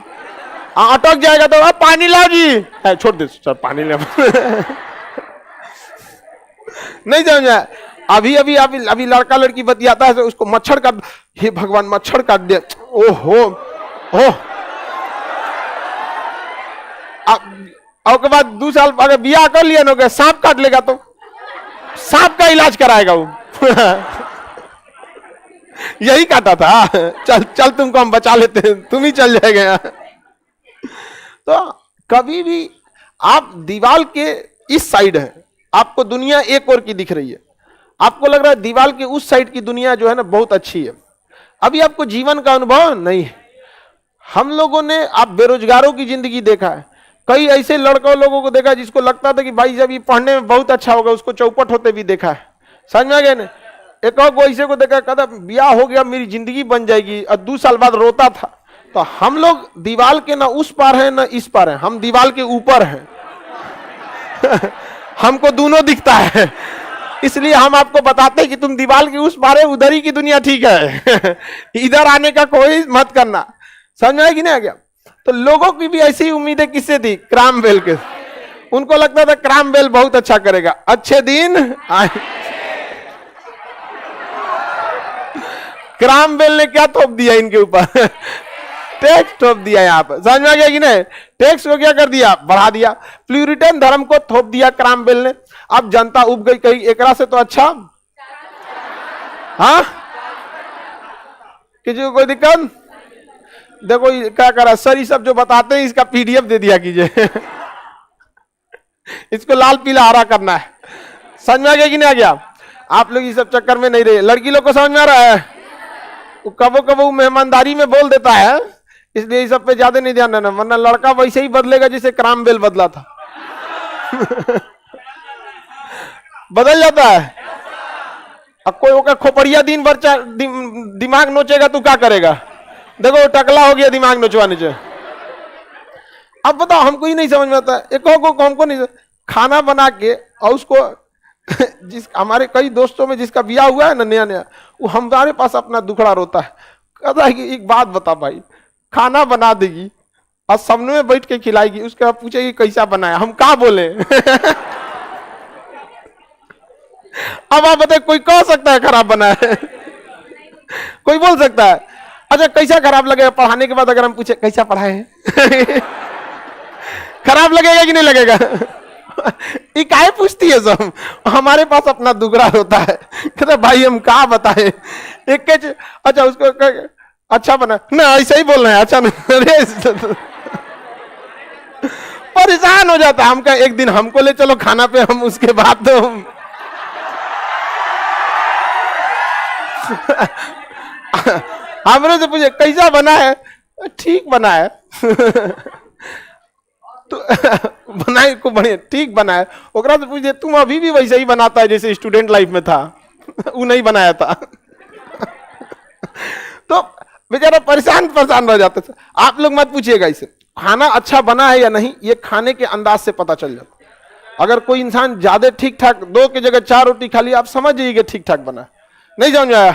Speaker 1: अटक जाएगा तो आप पानी लाओ जी, छोड़ दे सर पानी ले नहीं समझा। अभी अभी अभी लड़का लड़की बतियाता है तो उसको मच्छर काट, हे भगवान मच्छर काट दे, ओहो हो। अब के बाद 2 साल अगर बियाह कर लिया ना, सांप काट लेगा तो सांप का इलाज कराएगा वो यही काटा था, चल चल तुमको हम बचा लेते हैं, तुम ही चल जाएगा। तो कभी भी आप दीवार के इस साइड है, आपको दुनिया एक और की दिख रही है, आपको लग रहा है दीवार के उस साइड की दुनिया जो है ना बहुत अच्छी है, अभी आपको जीवन का अनुभव नहीं है। हम लोगों ने आप बेरोजगारों की जिंदगी देखा है, कई ऐसे लड़कों लोगों को देखा जिसको लगता था कि भाई जब ये पढ़ने में बहुत अच्छा होगा, उसको चौपट होते भी देखा है, समझ में आ गया ना। एक और ऐसे को देखा, कहता ब्याह हो गया मेरी जिंदगी बन जाएगी, और 2 साल बाद रोता था। तो हम लोग दीवार के ना उस पार हैं ना इस पार हैं, हम दीवार के ऊपर हैं हमको दोनों दिखता है, इसलिए हम आपको बताते हैं कि तुम दीवार के उस पार है, उधर ही की दुनिया ठीक है इधर आने का कोई मत करना, समझ में कि नहीं आ गया। तो लोगों की भी ऐसी उम्मीदें किससे थी, क्रामवेल के। उनको लगता था क्रामवेल बहुत अच्छा करेगा, अच्छे दिन आए। क्रामवेल ने क्या थोप दिया इनके ऊपर टैक्स थोप दिया, यहाँ पर समझ में आ गया कि नहीं। टैक्स को क्या कर दिया, बढ़ा दिया। प्यूरिटन धर्म को थोप दिया क्रामवेल ने। अब जनता उब गई, कहीं एकरा से तो अच्छा, हाँ किसी को कोई दिक्कत। देखो क्या करा सर, ये सब जो बताते हैं इसका पीडीएफ दे दिया कीजिए इसको लाल पीला हरा करना है, समझ में आ गया कि नहीं आ गया। आप लोग इस सब चक्कर में नहीं रहे। लड़की लोग को समझ में आ रहा है, वो कबो कबो मेहमानदारी में बोल देता है, इसलिए इस सब पे ज्यादा नहीं ध्यान देना, वरना लड़का वैसे ही बदलेगा जैसे क्रामवेल बदला था बदल जाता है। अब कोई होगा खोपड़िया दिन भर दिमाग नोचेगा तो क्या करेगा, देखो टकला हो गया दिमाग नोचवाने से। अब बताओ हमको ही नहीं समझ में आता, एक को हमको नहीं खाना बना के, और उसको जिस हमारे कई दोस्तों में जिसका ब्याह हुआ है ना नया नया, वो हमारे पास अपना दुखड़ा रोता है, कहता है कि एक बात बता भाई, खाना बना देगी और सामने में बैठ के खिलाएगी, उसके बाद पूछेगी कैसा बनाया, हम क्या बोले अब आप बताए कोई कह सकता है खराब बना है कोई बोल सकता है। अच्छा कैसा खराब लगेगा पढ़ाने के बाद अगर हम पूछे कैसा पढ़ाए हैं खराब लगेगा कि नहीं लगेगा ये काहे पूछती है सब, हमारे पास अपना दुगरा होता है, कहता भाई हम क्या बताएं एक के। अच्छा उसको अच्छा बना ना, ऐसा ही बोल रहे हैं, अच्छा नहीं परेशान हो जाता है। हम कहा एक दिन हमको ले चलो खाना पे, हम उसके बाद तो हमने से पूछे कैसा बना है, ठीक बना है तो बनाए को बढ़िया ठीक बना है। ओकरा से पूछे तुम अभी भी वैसे ही बनाता है जैसे स्टूडेंट लाइफ में था वो नहीं बनाया था तो बेचारा परेशान रह जाते थे। आप लोग मत पूछिएगा इसे, खाना अच्छा बना है या नहीं ये खाने के अंदाज से पता चल जाता। अगर कोई इंसान ज्यादा ठीक ठाक 2 की जगह 4 रोटी खा लिया, आप समझ जाइए ठीक ठाक बना। नहीं समझ में आया,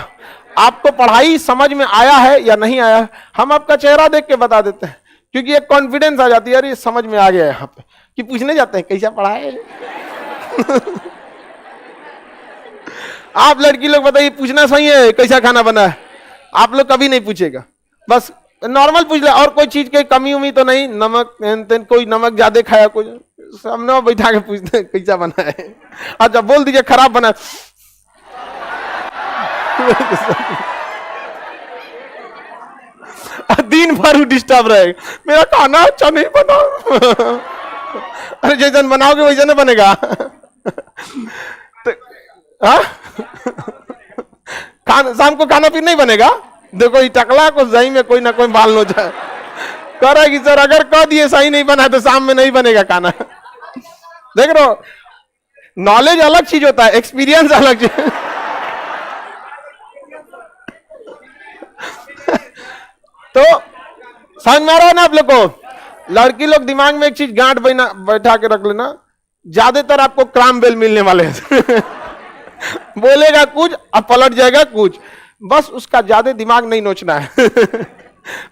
Speaker 1: आपको पढ़ाई समझ में आया है या नहीं आया, हम आपका चेहरा देख के बता देते हैं, क्योंकि एक कॉन्फिडेंस आ जाती है, अरे समझ में आ गया यहाँ पे, कि पूछने जाते हैं कैसा पढ़ा है आप लड़की लोग बताइए पूछना सही है कैसा खाना बना है, आप लोग कभी नहीं पूछेगा, बस नॉर्मल पूछ ले, और कोई चीज की कमी उमी तो नहीं, नमक कोई नमक ज्यादा खाया, कोई सामने बैठा के पूछते हैं कैसा बना है। अच्छा बोल दीजिए खराब बना। दिन भर डिस्टर्ब रहेगा, मेरा खाना अच्छा नहीं बना। अरे जैसन बनाओगे वैसा नहीं बनेगा। तो शाम को खाना पीना नहीं बनेगा। देखो ये टकला को सही में कोई ना कोई बाल नो जाए, कह रहा है कि सर अगर कह दिए सही नहीं बना तो शाम में नहीं बनेगा खाना। देख रहे हो, नॉलेज अलग चीज होता है, एक्सपीरियंस अलग चीज। तो समझ में आ रहा है ना आप लोग को। लड़की लोग दिमाग में एक चीज गांठ बैठा के रख लेना, ज्यादातर आपको क्राम बेल मिलने वाले हैं। बोलेगा कुछ अब पलट जाएगा कुछ, बस उसका ज्यादा दिमाग नहीं नोचना है।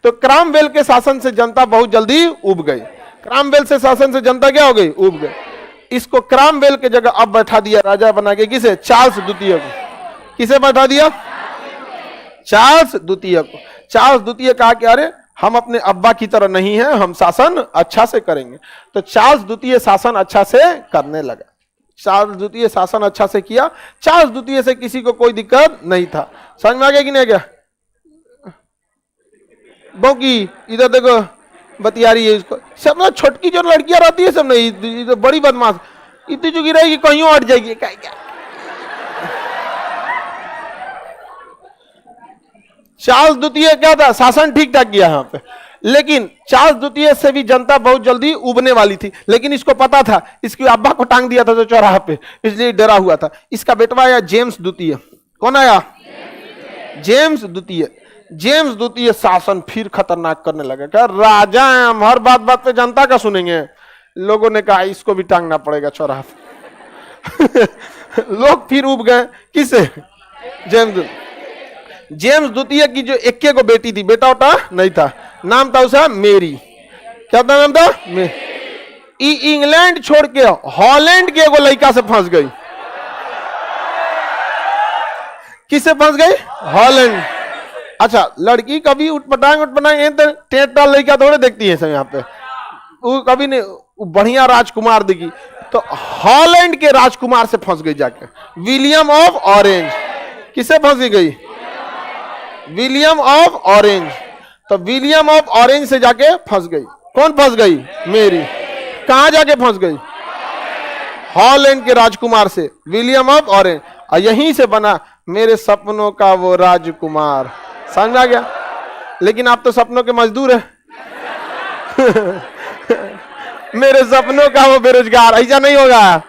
Speaker 1: तो क्राम बेल के शासन से जनता बहुत जल्दी उब गई। क्राम बेल से शासन से जनता क्या हो गई, उब गई। इसको क्राम बेल के जगह अब बैठा दिया राजा बना के, किसे, चार्ल्स द्वितीय को। किसे बैठा दिया, चार्ल्स द्वितीय को। चार्ल्स द्वितीय कहा कि अरे हम अपने अब्बा की तरह नहीं है, हम शासन अच्छा से करेंगे। तो चार्ल्स द्वितीय शासन अच्छा से करने लगा। चार्ल्स द्वितीय शासन अच्छा से किया। चार्ल्स द्वितीय से किसी को कोई दिक्कत नहीं था। समझ में आ गया कि नहीं गया। बाकी इधर देखो बतिया रही है इसको, सब ना छोटकी जो लड़कियां रहती है सब नहीं, तो बड़ी बदमाश इतनी चुकी रहेगी कहीं और जाएगी। क्या चार्ल्स द्वितीय क्या था, शासन ठीक ठाक किया यहाँ पे, लेकिन चार्ल्स द्वितीय से भी जनता बहुत जल्दी उबने वाली थी। लेकिन इसको पता था, इसके अब्बा को टांग दिया था जो चौराहा पे, इसलिए डरा हुआ था। इसका बेटवा आया जेम्स द्वितीय। कौन आया, जेम्स द्वितीय। जेम्स द्वितीय शासन फिर खतरनाक करने लगे। क्या राजा है हम, हर बात बात पे जनता का सुनेंगे। लोगों ने कहा इसको भी टांगना पड़ेगा चौराहा पे। लोग फिर उब गए। किसे, जेम्स द्वितीय की जो इक्के को बेटी थी, बेटा उटा नहीं था, नाम था उसका मेरी। क्या था नाम था, इंग्लैंड छोड़ के हॉलैंड के एगो लड़का से फंस गई। किससे फंस गई, हॉलैंड। अच्छा लड़की कभी उठपटांग टेट लड़का थोड़े देखती है सब यहाँ पे, वो कभी नहीं, वो बढ़िया राजकुमार देखी। तो हॉलैंड के राजकुमार से फंस गई जाके, विलियम ऑफ ऑरेंज। किससे फंसी गई, विलियम ऑफ ऑरेंज। तो विलियम ऑफ ऑरेंज से जाके फंस गई। कौन फंस गई, मेरी। कहां जाके फंस गई, हॉलैंड के राजकुमार से, विलियम ऑफ ऑरेंज। और यहीं से बना मेरे सपनों का वो राजकुमार। समझ आ गया। लेकिन आप तो सपनों के मजदूर हैं। मेरे सपनों का वो बेरोजगार, ऐसा नहीं होगा।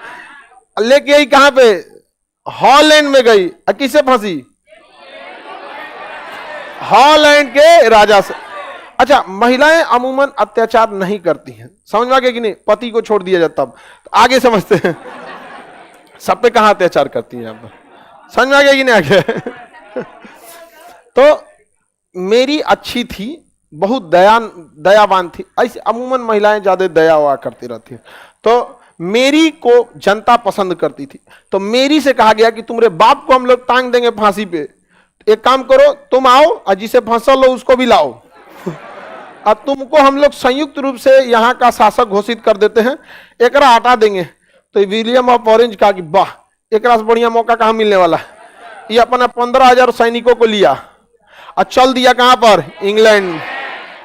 Speaker 1: लेके आई कहां पे, हॉलैंड में गई। किससे फंसी, हॉलैंड के राजा से। अच्छा महिलाएं अमूमन अत्याचार नहीं करती हैं, समझ में आ गया कि नहीं। पति को छोड़ दिया जाता, तो आगे समझते हैं सब पे कहां अत्याचार करती हैं आप, समझ में आ गया कि नहीं आ गया। तो मेरी अच्छी थी, बहुत दयावान थी। ऐसे अमूमन महिलाएं ज्यादा दया हुआ करती रहती हैं। तो मेरी को जनता पसंद करती थी। तो मेरी से कहा गया कि तुम्हारे बाप को हम लोग टांग देंगे फांसी पे, एक काम करो तुम आओ और जिसे फंसल लो उसको भी लाओ, और तुमको हम लोग संयुक्त रूप से यहाँ का शासक घोषित कर देते हैं, एकरा हटा देंगे। तो विलियम ऑफ ऑरेंज कहा कि वाह, एकरा से बढ़िया मौका कहाँ मिलने वाला है। ये अपना 15,000 सैनिकों को लिया और चल दिया कहां पर, इंग्लैंड।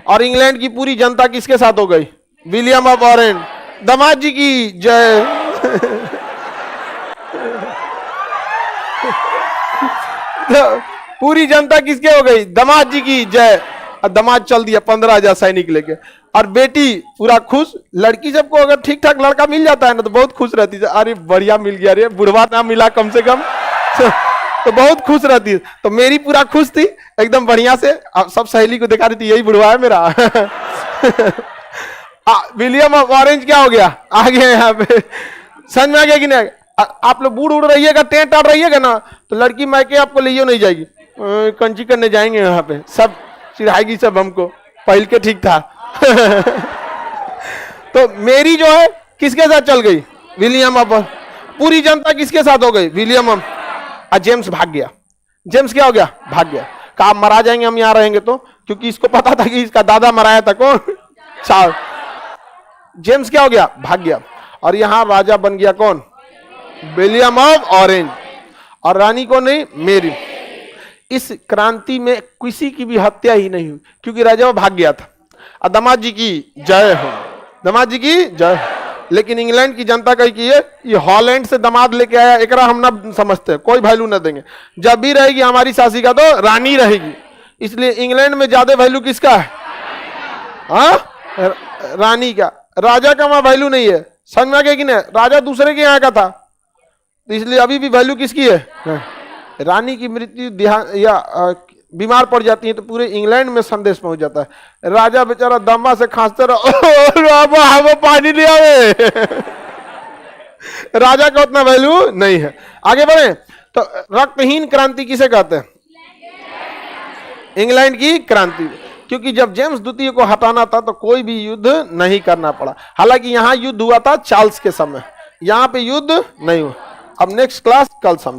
Speaker 1: और इंग्लैंड की पूरी जनता किसके साथ हो गई, विलियम ऑफ ऑरेंज। दामाद जी की जय। पूरी जनता किसके हो गई, दामाद जी की जय। और दामाद चल दिया 15,000 सैनिक लेके, और बेटी पूरा खुश। लड़की सबको अगर ठीक ठाक लड़का मिल जाता है ना तो बहुत खुश रहती है, अरे बढ़िया मिल गया, रे बुढ़वा ना मिला कम से कम, तो बहुत खुश रहती है। तो मेरी पूरा खुश थी एकदम बढ़िया से, सब सहेली को दिखा रही थी यही बुढ़वा है मेरा। विलियम ऑफ ऑरेंज क्या हो गया, आ गया यहाँ पे। समझ में आ गया कि नहीं। आप लोग बूढ़ उड़ रहिएगा, टेंट टाट रहिएगा ना, तो लड़की मैके आपको ले नहीं जाएगी, कंची करने जाएंगे यहाँ पे, सब चिढ़ाएगी सब हमको, पहल के ठीक था। तो मेरी जो है किसके साथ चल गई, विलियम ऑफ। पूरी जनता किसके साथ हो गई, विलियम ऑफ। जेम्स भाग गया। जेम्स क्या हो गया, भाग गया। कहा मरा जाएंगे हम यहाँ रहेंगे तो, क्योंकि इसको पता था कि इसका दादा मराया था कौन, चार्ल्स। जेम्स क्या हो गया, भाग गया। और यहां राजा बन गया कौन? William of orange. और रानी को नहीं, मेरी। इस क्रांति में किसी की भी हत्या ही नहीं हुई क्योंकि राजा वो भाग गया था। और दामाद जी की जय हो, दामाद जी की जय हो। लेकिन इंग्लैंड की जनता कही कि ये हॉलैंड से दामाद लेके आया, एकरा हम ना समझते, कोई वैल्यू ना देंगे। जब भी रहेगी हमारी सासी का तो रानी रहेगी। इसलिए इंग्लैंड में ज्यादा वैल्यू किसका है? हाँ, रानी का। राजा का वहां वैल्यू नहीं है, समझ में आ गया कि नहीं? राजा दूसरे के यहाँ का था, तो इसलिए अभी भी वैल्यू किसकी है? रानी की मृत्यु या बीमार पड़ जाती है तो पूरे इंग्लैंड में संदेश पहुंच जाता है। राजा बेचारा दमा से खांसते रहो, पानी ले आवे। राजा का उतना वैल्यू नहीं है। आगे बढ़े तो रक्तहीन क्रांति किसे कहते हैं? इंग्लैंड की क्रांति। क्योंकि जब जेम्स द्वितीय को हटाना था तो कोई भी युद्ध नहीं करना पड़ा। हालांकि यहां युद्ध हुआ था चार्ल्स के समय, यहां पे युद्ध नहीं हुआ। अब नेक्स्ट क्लास कल समझ